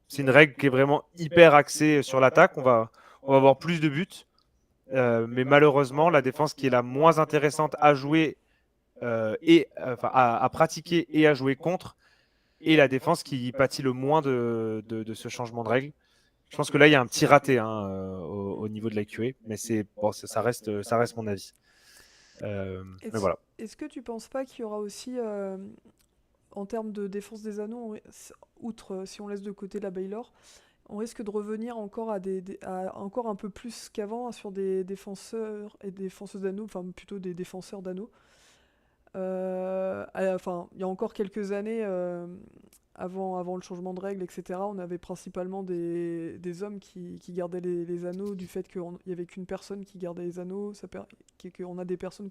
[SPEAKER 2] c'est une règle qui est vraiment hyper axée sur l'attaque. On va avoir plus de buts, mais malheureusement, la défense qui est la moins intéressante à jouer enfin, à pratiquer et à jouer contre, et la défense qui pâtit le moins de ce changement de règle. Je pense que là, il y a un petit raté au niveau de la QA, mais bon, ça reste mon avis. Mais
[SPEAKER 1] Est-ce
[SPEAKER 2] voilà.
[SPEAKER 1] est-ce que tu penses pas qu'il y aura aussi, en termes de défense des anneaux, outre si on laisse de côté la Baylor, on risque de revenir encore à encore un peu plus qu'avant sur des défenseurs et défenseuses d'anneaux, enfin plutôt des défenseurs d'anneaux. Enfin, il y a encore quelques années, avant le changement de règles, etc., on avait principalement des hommes qui gardaient les anneaux, du fait qu'il n'y avait qu'une personne qui gardait les anneaux, qu'on a des personnes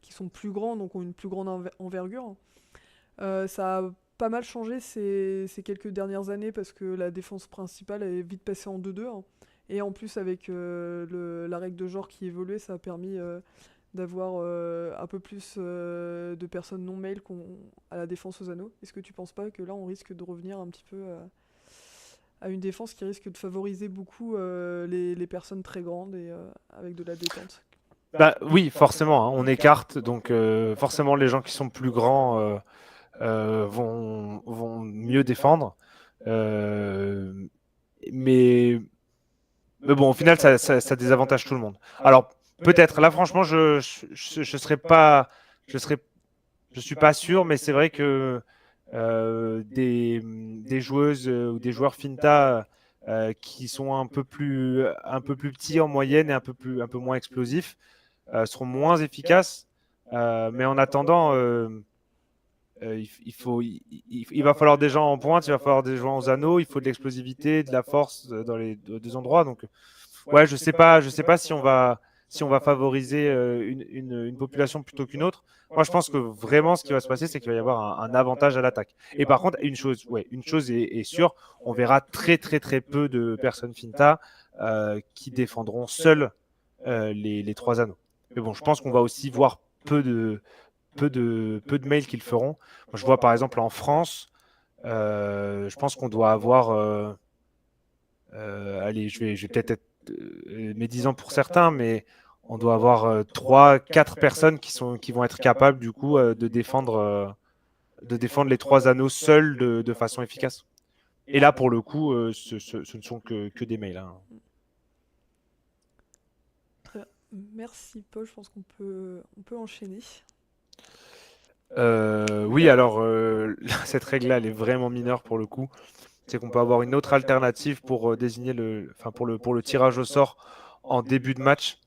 [SPEAKER 1] qui sont plus grandes, donc ont une plus grande envergure. Ça a pas mal changé ces quelques dernières années parce que la défense principale est vite passée en 2-2, hein. Et en plus, avec la règle de genre qui évoluait, ça a permis d'avoir un peu plus de personnes non mail à la défense aux anneaux. Est-ce que tu penses pas que là, on risque de revenir un petit peu à une défense qui risque de favoriser beaucoup les personnes très grandes et avec de la détente?
[SPEAKER 2] Bah, oui, forcément, hein, on écarte, donc forcément les gens qui sont plus grands vont mieux défendre. Euh, mais, mais bon, au final, ça désavantage tout le monde. Alors, peut-être, là, franchement, je serais pas, je serais, je suis pas sûr, mais c'est vrai que des joueuses ou des joueurs Finta qui sont un peu plus petits en moyenne et un peu moins explosifs seront moins efficaces. Mais en attendant, il va falloir des gens en pointe, il va falloir des gens aux anneaux, il faut de l'explosivité, de la force dans les deux endroits. Donc, ouais, je sais pas si on va favoriser une population plutôt qu'une autre. Moi, je pense que vraiment, ce qui va se passer, c'est qu'il va y avoir un avantage à l'attaque. Et par contre, une chose est sûre, on verra très très très peu de personnes Finta qui défendront seules les trois anneaux. Mais bon, je pense qu'on va aussi voir peu de mails qu'ils feront. Moi, je vois par exemple en France, je pense qu'on doit avoir, allez, je vais peut-être être médisant pour certains, mais on doit avoir 3, 4 personnes qui vont être capables du coup de défendre les trois anneaux seuls de façon efficace. Et là, pour le coup, ce ne sont que des mails, hein.
[SPEAKER 1] Très bien. Merci Paul, je pense qu'on peut enchaîner.
[SPEAKER 2] Oui, alors cette règle-là, elle est vraiment mineure pour le coup. C'est qu'on peut avoir une autre alternative pour désigner enfin pour le tirage au sort en début de match.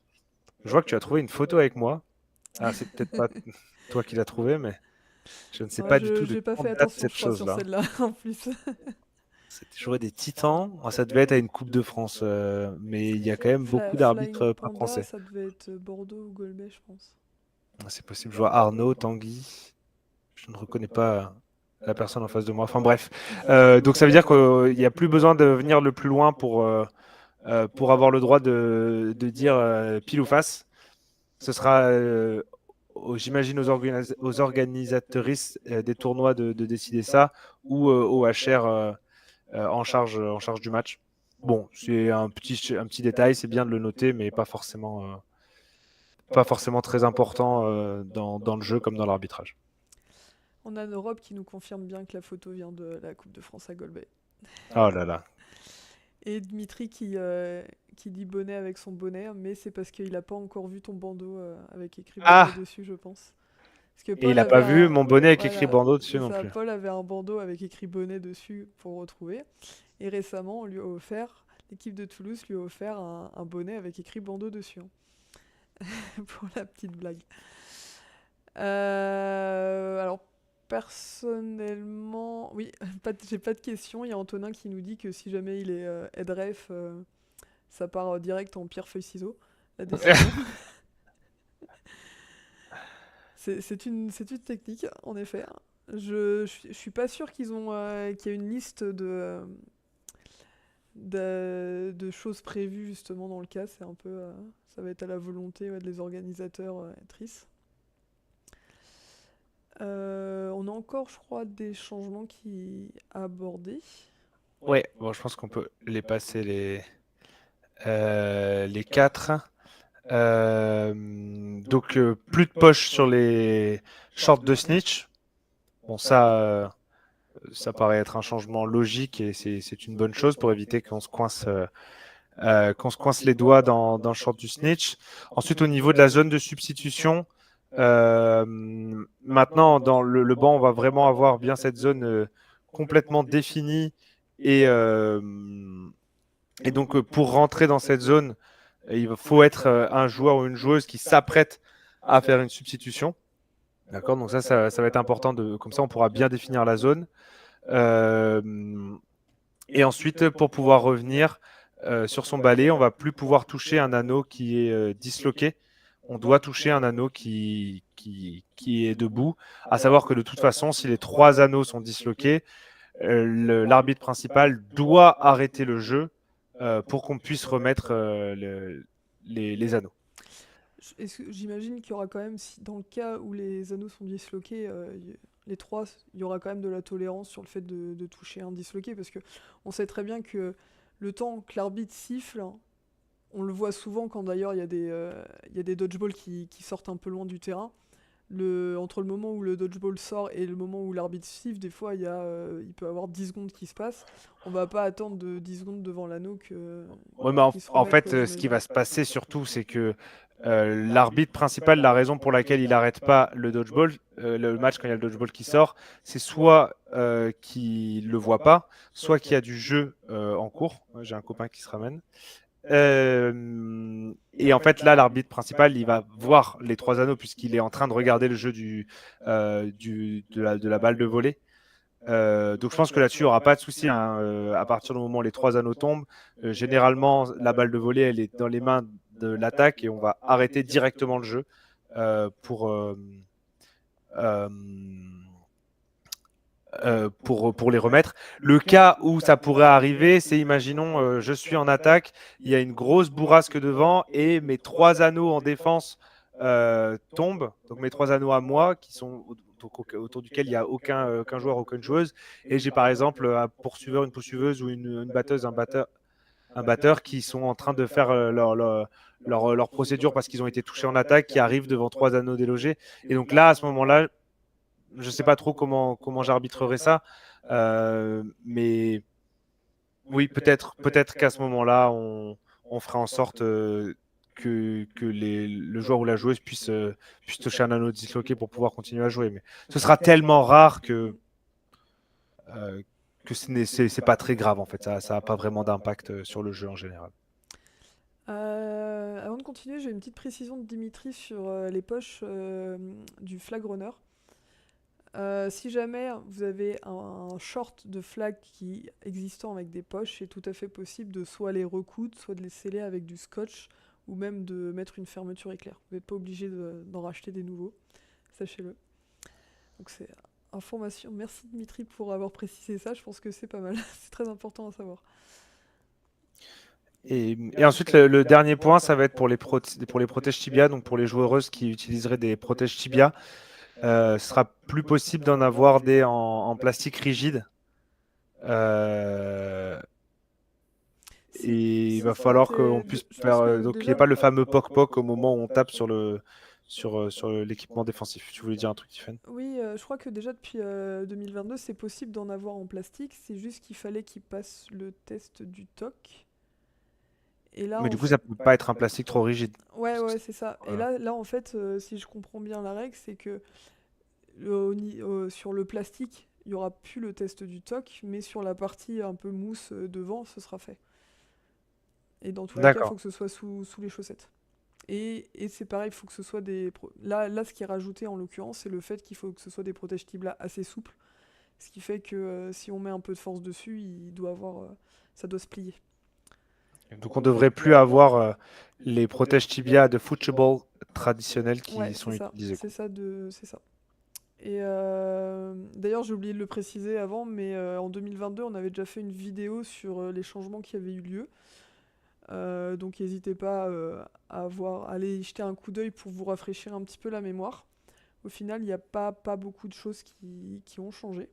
[SPEAKER 2] Je vois que tu as trouvé une photo avec moi. Ah, c'est peut-être pas toi qui l'as trouvé, mais je ne sais
[SPEAKER 1] Ouais,
[SPEAKER 2] pas du tout
[SPEAKER 1] je
[SPEAKER 2] de
[SPEAKER 1] j'ai pas
[SPEAKER 2] quand
[SPEAKER 1] fait
[SPEAKER 2] date
[SPEAKER 1] attention,
[SPEAKER 2] cette
[SPEAKER 1] je crois, sur
[SPEAKER 2] chose-là.
[SPEAKER 1] celle-là en plus.
[SPEAKER 2] C'était joué des Titans. Ah, ça devait être à une Coupe de France, mais il y a quand même beaucoup d'arbitres
[SPEAKER 1] Flying
[SPEAKER 2] pas
[SPEAKER 1] Panda,
[SPEAKER 2] français.
[SPEAKER 1] ça devait être Bordeaux ou Golbet, je pense.
[SPEAKER 2] Ah, c'est possible. Je vois Arnaud, Tanguy. Je ne reconnais pas la personne en face de moi. Enfin bref. Donc ça veut dire qu'il n'y a plus besoin de venir le plus loin pour avoir le droit de dire pile ou face. Ce sera, j'imagine, aux organisateuristes des tournois de décider ça ou au HR en charge du match. Bon, c'est un petit détail, c'est bien de le noter, mais pas forcément très important dans le jeu comme dans l'arbitrage.
[SPEAKER 1] On a Europe qui nous confirme bien que la photo vient de la Coupe de France à Golbet.
[SPEAKER 2] Oh là là.
[SPEAKER 1] Et Dimitri qui dit bonnet avec son bonnet, mais c'est parce qu'il a pas encore vu ton bandeau avec écrit bonnet
[SPEAKER 2] Ah.
[SPEAKER 1] dessus, je pense. Parce que
[SPEAKER 2] Et il
[SPEAKER 1] Paul
[SPEAKER 2] n'a pas
[SPEAKER 1] avait
[SPEAKER 2] vu
[SPEAKER 1] un,
[SPEAKER 2] mon bonnet avec écrit
[SPEAKER 1] voilà,
[SPEAKER 2] bandeau dessus
[SPEAKER 1] c'est
[SPEAKER 2] non
[SPEAKER 1] ça,
[SPEAKER 2] plus.
[SPEAKER 1] Paul avait un bandeau avec écrit bonnet dessus pour retrouver. Et récemment, l'équipe de Toulouse lui a offert un bonnet avec écrit bandeau dessus, hein, pour la petite blague. Alors, personnellement, oui, j'ai pas de questions. Il y a Antonin qui nous dit que si jamais il est headref, ça part direct en pierre feuille ciseaux, la décision. C'est une technique, en effet. Je suis pas sûr qu'il y ait une liste de choses prévues justement dans le cas. C'est un peu, ça va être à la volonté, ouais, des organisateurs tristes. On a encore, je crois, des changements qui à aborder.
[SPEAKER 2] Ouais, bon, je pense qu'on peut les passer les quatre. Donc, plus de poche sur les shorts de snitch. Bon, ça paraît être un changement logique et c'est une bonne chose pour éviter qu'on se coince les doigts dans le short du snitch. Ensuite, au niveau de la zone de substitution, maintenant, dans le banc, on va vraiment avoir bien cette zone complètement définie et, euh, et donc, pour rentrer dans cette zone, il faut être un joueur ou une joueuse qui s'apprête à faire une substitution. D'accord, donc ça va être important. Comme ça, on pourra bien définir la zone. Euh, et ensuite, pour pouvoir revenir sur son balai, on va plus pouvoir toucher un anneau qui est disloqué. On doit toucher un anneau qui est debout. À savoir que de toute façon, si les trois anneaux sont disloqués, l'arbitre principal doit arrêter le jeu pour qu'on puisse remettre les anneaux.
[SPEAKER 1] J'imagine qu'il y aura quand même, dans le cas où les anneaux sont disloqués, les trois, il y aura quand même de la tolérance sur le fait de toucher un disloqué, parce que on sait très bien que le temps que l'arbitre siffle, hein, on le voit souvent quand d'ailleurs il y a des dodgeballs qui sortent un peu loin du terrain. Entre le moment où le dodgeball sort et le moment où l'arbitre siffle, des fois il peut y avoir 10 secondes qui se passent. On va pas attendre de 10 secondes devant l'anneau
[SPEAKER 2] Ouais, mais
[SPEAKER 1] qu'il se
[SPEAKER 2] en
[SPEAKER 1] remette, quoi,
[SPEAKER 2] fait, ce qui
[SPEAKER 1] j'imagine.
[SPEAKER 2] va se passer surtout, c'est que l'arbitre principal, la raison pour laquelle il n'arrête pas le dodgeball, le match quand il y a le dodgeball qui sort, c'est soit qu'il ne le voit pas, soit qu'il y a du jeu en cours. Ouais, j'ai un copain qui se ramène. Et en fait, là, l'arbitre principal, il va voir les trois anneaux puisqu'il est en train de regarder le jeu de la balle de volée. Donc je pense que là-dessus, il n'y aura pas de souci, hein. À partir du moment où les trois anneaux tombent, généralement, la balle de volée, elle est dans les mains de l'attaque et on va arrêter directement le jeu euh, pour, euh, euh, pour les remettre. Le cas où ça pourrait arriver, c'est imaginons, je suis en attaque, il y a une grosse bourrasque devant et mes trois anneaux en défense tombent. Donc mes trois anneaux à moi, qui sont autour duquel il n'y a aucun joueur, aucune joueuse. Et j'ai par exemple un poursuiveur, une poursuiveuse ou une batteuse, un batteur qui sont en train de faire leur procédure parce qu'ils ont été touchés en attaque, qui arrivent devant trois anneaux délogés. Et donc là, à ce moment-là, je ne sais pas trop comment j'arbitrerai ça, mais oui, peut-être qu'à ce moment-là, on fera en sorte que le joueur ou la joueuse puisse toucher un anneau disloqué pour pouvoir continuer à jouer. Mais ce sera tellement rare euh, que c'est pas très grave en fait. Ça n'a pas vraiment d'impact sur le jeu en général.
[SPEAKER 1] Avant de continuer, j'ai une petite précision de Dimitri sur les poches du flag runner. Si jamais vous avez un short de flag qui existant avec des poches, c'est tout à fait possible de soit les recoudre, soit de les sceller avec du scotch, ou même de mettre une fermeture éclair. Vous n'êtes pas obligé d'en racheter des nouveaux, sachez-le. Donc c'est information. Merci Dimitri pour avoir précisé ça, je pense que c'est pas mal, c'est très important à savoir.
[SPEAKER 2] Et ensuite, le dernier point, ça va être pour pour les protèges tibia, donc pour les joueuses qui utiliseraient des protèges tibia. Ce sera plus possible d'en avoir des en plastique rigide. Euh, et il va falloir qu'on puisse
[SPEAKER 1] Je pense
[SPEAKER 2] faire.
[SPEAKER 1] que
[SPEAKER 2] Donc, il n'y ait
[SPEAKER 1] déjà.
[SPEAKER 2] pas le fameux poc-poc au moment où on tape sur l'équipement défensif. Tu voulais dire un truc, Tiffany?
[SPEAKER 1] Oui, je crois que déjà depuis 2022, c'est possible d'en avoir en plastique. C'est juste qu'il fallait qu'ils passent le test du TOC. Et là,
[SPEAKER 2] Mais
[SPEAKER 1] en
[SPEAKER 2] du coup, ça
[SPEAKER 1] fait.
[SPEAKER 2] peut pas être un plastique trop rigide.
[SPEAKER 1] Ouais, ouais, c'est ça. Et
[SPEAKER 2] Voilà.
[SPEAKER 1] là en fait, si je comprends bien la règle, c'est que sur le plastique, il n'y aura plus le test du TOC, mais sur la partie un peu mousse devant, ce sera fait. Et dans tous les cas, il faut
[SPEAKER 2] D'accord.
[SPEAKER 1] que ce soit sous les chaussettes. Et c'est pareil, il faut que ce soit des. Là, ce qui est rajouté en l'occurrence, c'est le fait qu'il faut que ce soit des protèges tibia assez souples. Ce qui fait que si on met un peu de force dessus, ça doit se plier.
[SPEAKER 2] Donc, on devrait plus avoir les protèges tibia de football traditionnels
[SPEAKER 1] Ouais,
[SPEAKER 2] qui sont utilisés, quoi.
[SPEAKER 1] c'est ça. Et d'ailleurs, j'ai oublié de le préciser avant, mais en 2022, on avait déjà fait une vidéo sur les changements qui avaient eu lieu. Donc n'hésitez pas à aller y jeter un coup d'œil pour vous rafraîchir un petit peu la mémoire. Au final, il n'y a pas beaucoup de choses qui ont changé.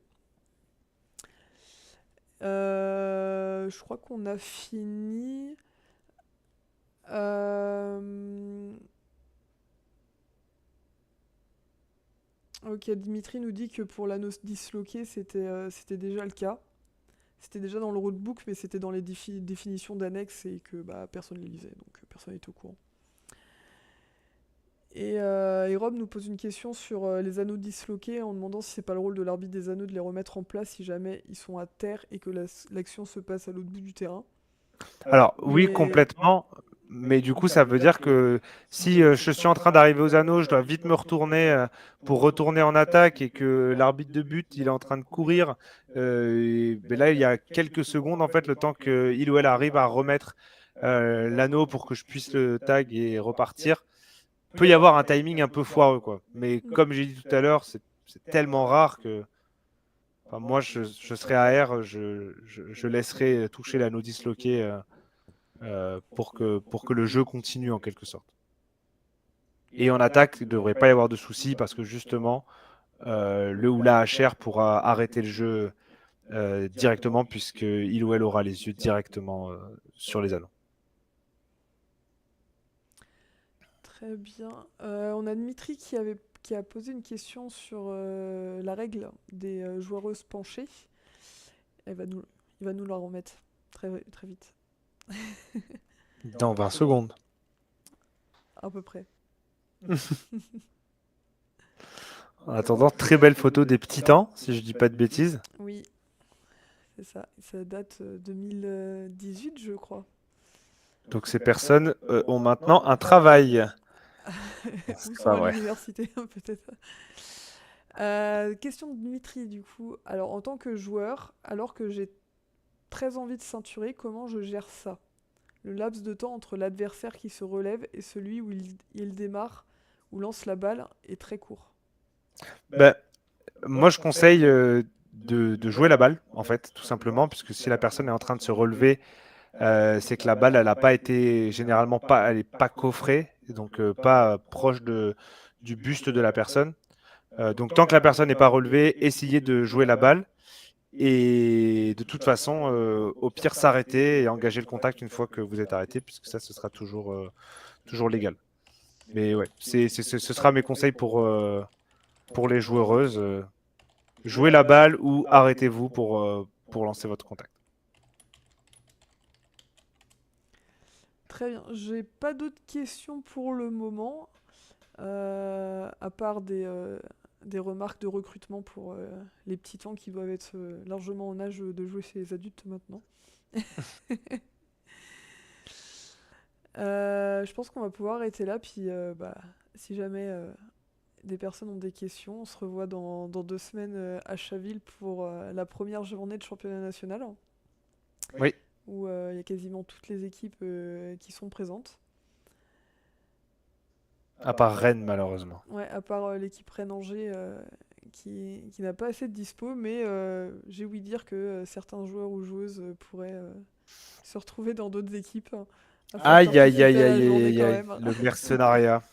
[SPEAKER 1] Je crois qu'on a fini. Euh, Ok, Dimitri nous dit que pour l'anneau disloqué, c'était déjà le cas. C'était déjà dans le roadbook, mais c'était dans les définitions d'annexe et que bah, personne ne les lisait, donc personne n'était au courant. Et Rob nous pose une question sur les anneaux disloqués en demandant si c'est pas le rôle de l'arbitre des anneaux de les remettre en place si jamais ils sont à terre et que l'action se passe à l'autre bout du terrain.
[SPEAKER 2] Alors, oui,
[SPEAKER 1] Mais
[SPEAKER 2] complètement. Mais du coup, ça veut dire que si je suis en train d'arriver aux anneaux, je dois vite me retourner pour retourner en attaque et que l'arbitre de but, il est en train de courir. Ben là, il y a quelques secondes, en fait, le temps qu'il ou elle arrive à remettre l'anneau pour que je puisse le tag et repartir. Peut y avoir un timing un peu foireux, quoi. Mais comme j'ai dit tout à l'heure, c'est tellement rare que enfin, moi, je serai à R, je laisserai toucher l'anneau disloqué pour que le jeu continue en quelque sorte. Et en attaque, il ne devrait pas y avoir de soucis parce que justement, le ou la HR pourra arrêter le jeu directement puisqu'il ou elle aura les yeux directement sur les anneaux.
[SPEAKER 1] très bien. On a Dmitri qui a posé une question sur la règle des joueuses penchées. Elle va nous, il va nous la remettre très vite,
[SPEAKER 2] Dans 20 secondes.
[SPEAKER 1] à peu près.
[SPEAKER 2] En attendant, très belle photo des petits temps, si je dis pas de bêtises.
[SPEAKER 1] Oui, c'est ça. Ça date 2018, je crois.
[SPEAKER 2] Donc ces personnes ont maintenant un travail.
[SPEAKER 1] Ou
[SPEAKER 2] C'est
[SPEAKER 1] sont
[SPEAKER 2] pas
[SPEAKER 1] à
[SPEAKER 2] vrai.
[SPEAKER 1] l'université, peut-être. Question de Dmitri, du coup. Alors, en tant que joueur, alors que j'ai très envie de ceinturer, comment je gère ça? Le laps de temps entre l'adversaire qui se relève et celui où il démarre ou lance la balle est très court.
[SPEAKER 2] Ben, moi, je conseille de jouer la balle, en fait, tout simplement, puisque si la personne est en train de se relever, c'est que la balle, elle n'a pas été, généralement, pas, elle n'est pas coffrée, donc pas proche du buste de la personne. Donc, tant que la personne n'est pas relevée, essayez de jouer la balle. Et de toute façon, au pire, s'arrêter et engager le contact une fois que vous êtes arrêté, puisque ça, ce sera toujours légal. Mais ouais, ce sera mes conseils pour les joueuses. Jouez la balle ou arrêtez-vous pour lancer votre contact.
[SPEAKER 1] Très bien. J'ai pas d'autres questions pour le moment, à part des remarques de recrutement pour les petits temps qui doivent être largement en âge de jouer chez les adultes maintenant. Je pense qu'on va pouvoir arrêter là, puis bah, si jamais des personnes ont des questions, on se revoit dans 2 semaines à Chaville pour la première journée de championnat national,
[SPEAKER 2] Oui,
[SPEAKER 1] où il y a quasiment toutes les équipes qui sont présentes.
[SPEAKER 2] à part Rennes, malheureusement.
[SPEAKER 1] Ouais, à part l'équipe Rennes-Angers qui n'a pas assez de dispo, mais j'ai ouï dire que certains joueurs ou joueuses pourraient se retrouver dans d'autres équipes, hein, afin de
[SPEAKER 2] Aïe, aïe,
[SPEAKER 1] participer
[SPEAKER 2] aïe,
[SPEAKER 1] à la
[SPEAKER 2] aïe,
[SPEAKER 1] journée
[SPEAKER 2] aïe,
[SPEAKER 1] quand
[SPEAKER 2] aïe,
[SPEAKER 1] même.
[SPEAKER 2] le mercenariat.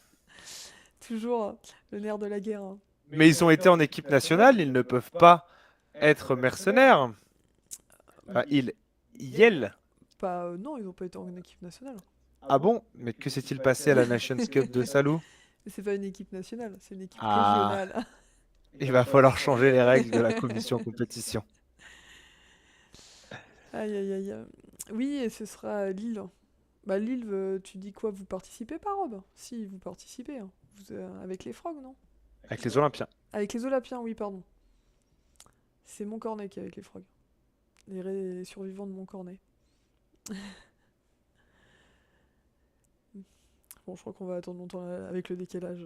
[SPEAKER 1] Toujours le nerf de la guerre, hein.
[SPEAKER 2] Mais ils ont été en équipe nationale, ils ne peuvent pas être mercenaires. Enfin, Yel.
[SPEAKER 1] Pas, non, ils n'ont pas été en équipe nationale.
[SPEAKER 2] Ah bon? Mais que s'est-il passé à la Nations Cup de Salou?
[SPEAKER 1] Mais c'est pas une équipe nationale, c'est une équipe
[SPEAKER 2] Ah,
[SPEAKER 1] régionale.
[SPEAKER 2] il va falloir changer les règles de la commission compétition.
[SPEAKER 1] Aïe aïe aïe. Oui, et ce sera Lille. Bah Lille, tu dis quoi? Vous participez pas, Rob? Si, vous participez, hein. Avec les Frogs, non?
[SPEAKER 2] Avec les Olympiens.
[SPEAKER 1] Avec les Olympiens, oui, pardon. C'est Montcornet qui est avec les Frogs. Les survivants de Montcornet. Bon, je crois qu'on va attendre longtemps avec le décalage.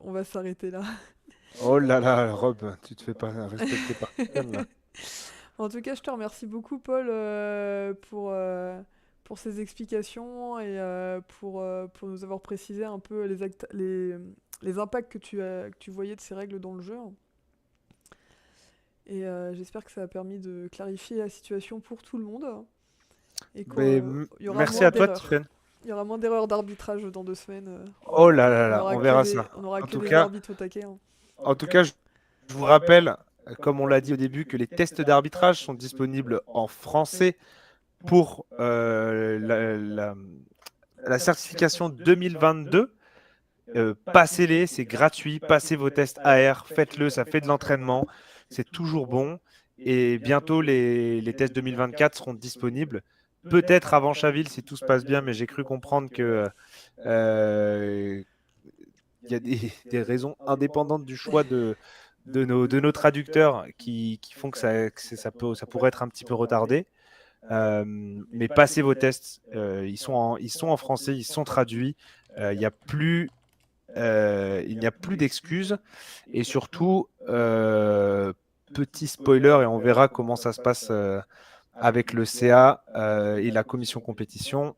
[SPEAKER 1] On va s'arrêter là.
[SPEAKER 2] Oh là là, Rob, tu te fais pas respecter par personne là.
[SPEAKER 1] En tout cas, je te remercie beaucoup, Paul, pour ces explications et pour nous avoir précisé un peu les impacts que tu voyais de ces règles dans le jeu. Et j'espère que ça a permis de clarifier la situation pour tout le monde et
[SPEAKER 2] Mais
[SPEAKER 1] qu'il y aura
[SPEAKER 2] merci
[SPEAKER 1] moins
[SPEAKER 2] à toi,
[SPEAKER 1] d'erreurs.
[SPEAKER 2] Tiffen.
[SPEAKER 1] Il y aura moins d'erreurs d'arbitrage dans 2 semaines.
[SPEAKER 2] Oh là là là, on verra ça.
[SPEAKER 1] On aura
[SPEAKER 2] En
[SPEAKER 1] que
[SPEAKER 2] tout
[SPEAKER 1] des
[SPEAKER 2] cas,
[SPEAKER 1] arbitres au taquet, hein.
[SPEAKER 2] en tout cas, je vous rappelle comme on l'a dit au début, que les tests d'arbitrage sont disponibles en français pour la certification 2022. Passez-les, c'est gratuit. Passez vos tests AR, faites-le, ça fait de l'entraînement, c'est toujours bon. Et bientôt, les tests 2024 seront disponibles. Peut-être avant Chaville si tout se passe bien, mais j'ai cru comprendre que il y a des raisons indépendantes du choix de nos traducteurs qui font que ça pourrait être un petit peu retardé. Mais passez vos tests, ils sont en français, ils sont traduits. Il n'y a plus il n'y a plus d'excuses. Et surtout, petit spoiler, et on verra comment ça se passe avec le CA et la commission compétition.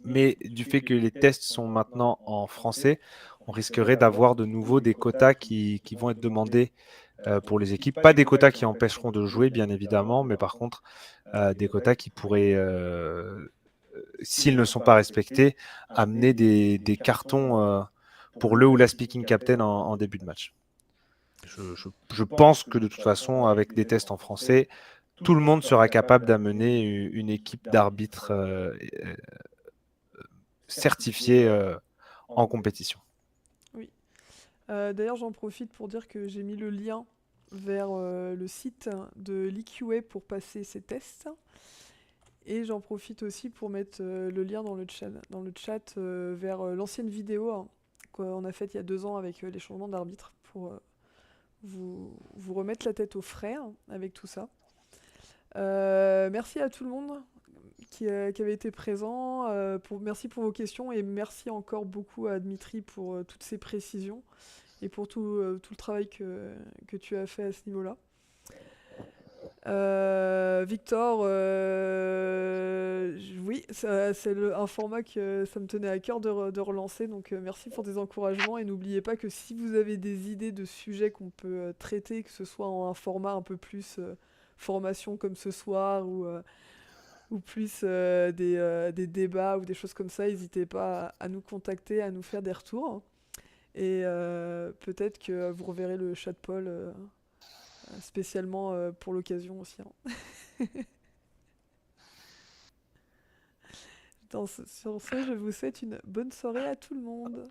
[SPEAKER 2] Mais du fait que les tests sont maintenant en français, on risquerait d'avoir de nouveau des quotas qui vont être demandés pour les équipes. Pas des quotas qui empêcheront de jouer, bien évidemment, mais par contre, des quotas qui pourraient, s'ils ne sont pas respectés, amener des cartons pour le ou la speaking captain en début de match. Je pense que de toute façon, avec des tests en français, tout le monde sera capable d'amener une équipe d'arbitres certifiée en compétition.
[SPEAKER 1] Oui. D'ailleurs, j'en profite pour dire que j'ai mis le lien vers le site de l'EQA pour passer ces tests. Et j'en profite aussi pour mettre le lien dans le chat vers l'ancienne vidéo qu'on a faite il y a 2 ans avec les changements d'arbitre pour vous remettre la tête au frais avec tout ça. Merci à tout le monde qui avait été présent. Merci pour vos questions et merci encore beaucoup à Dmitri pour toutes ces précisions et pour tout le travail que tu as fait à ce niveau-là. Victor, oui, c'est un format que ça me tenait à cœur de relancer, donc merci pour tes encouragements et n'oubliez pas que si vous avez des idées de sujets qu'on peut traiter, que ce soit en un format un peu plus formation comme ce soir ou plus des débats ou des choses comme ça, n'hésitez pas à nous contacter, à nous faire des retours. Et peut-être que vous reverrez le chat de Paul spécialement pour l'occasion aussi. Sur ce, je vous souhaite une bonne soirée à tout le monde.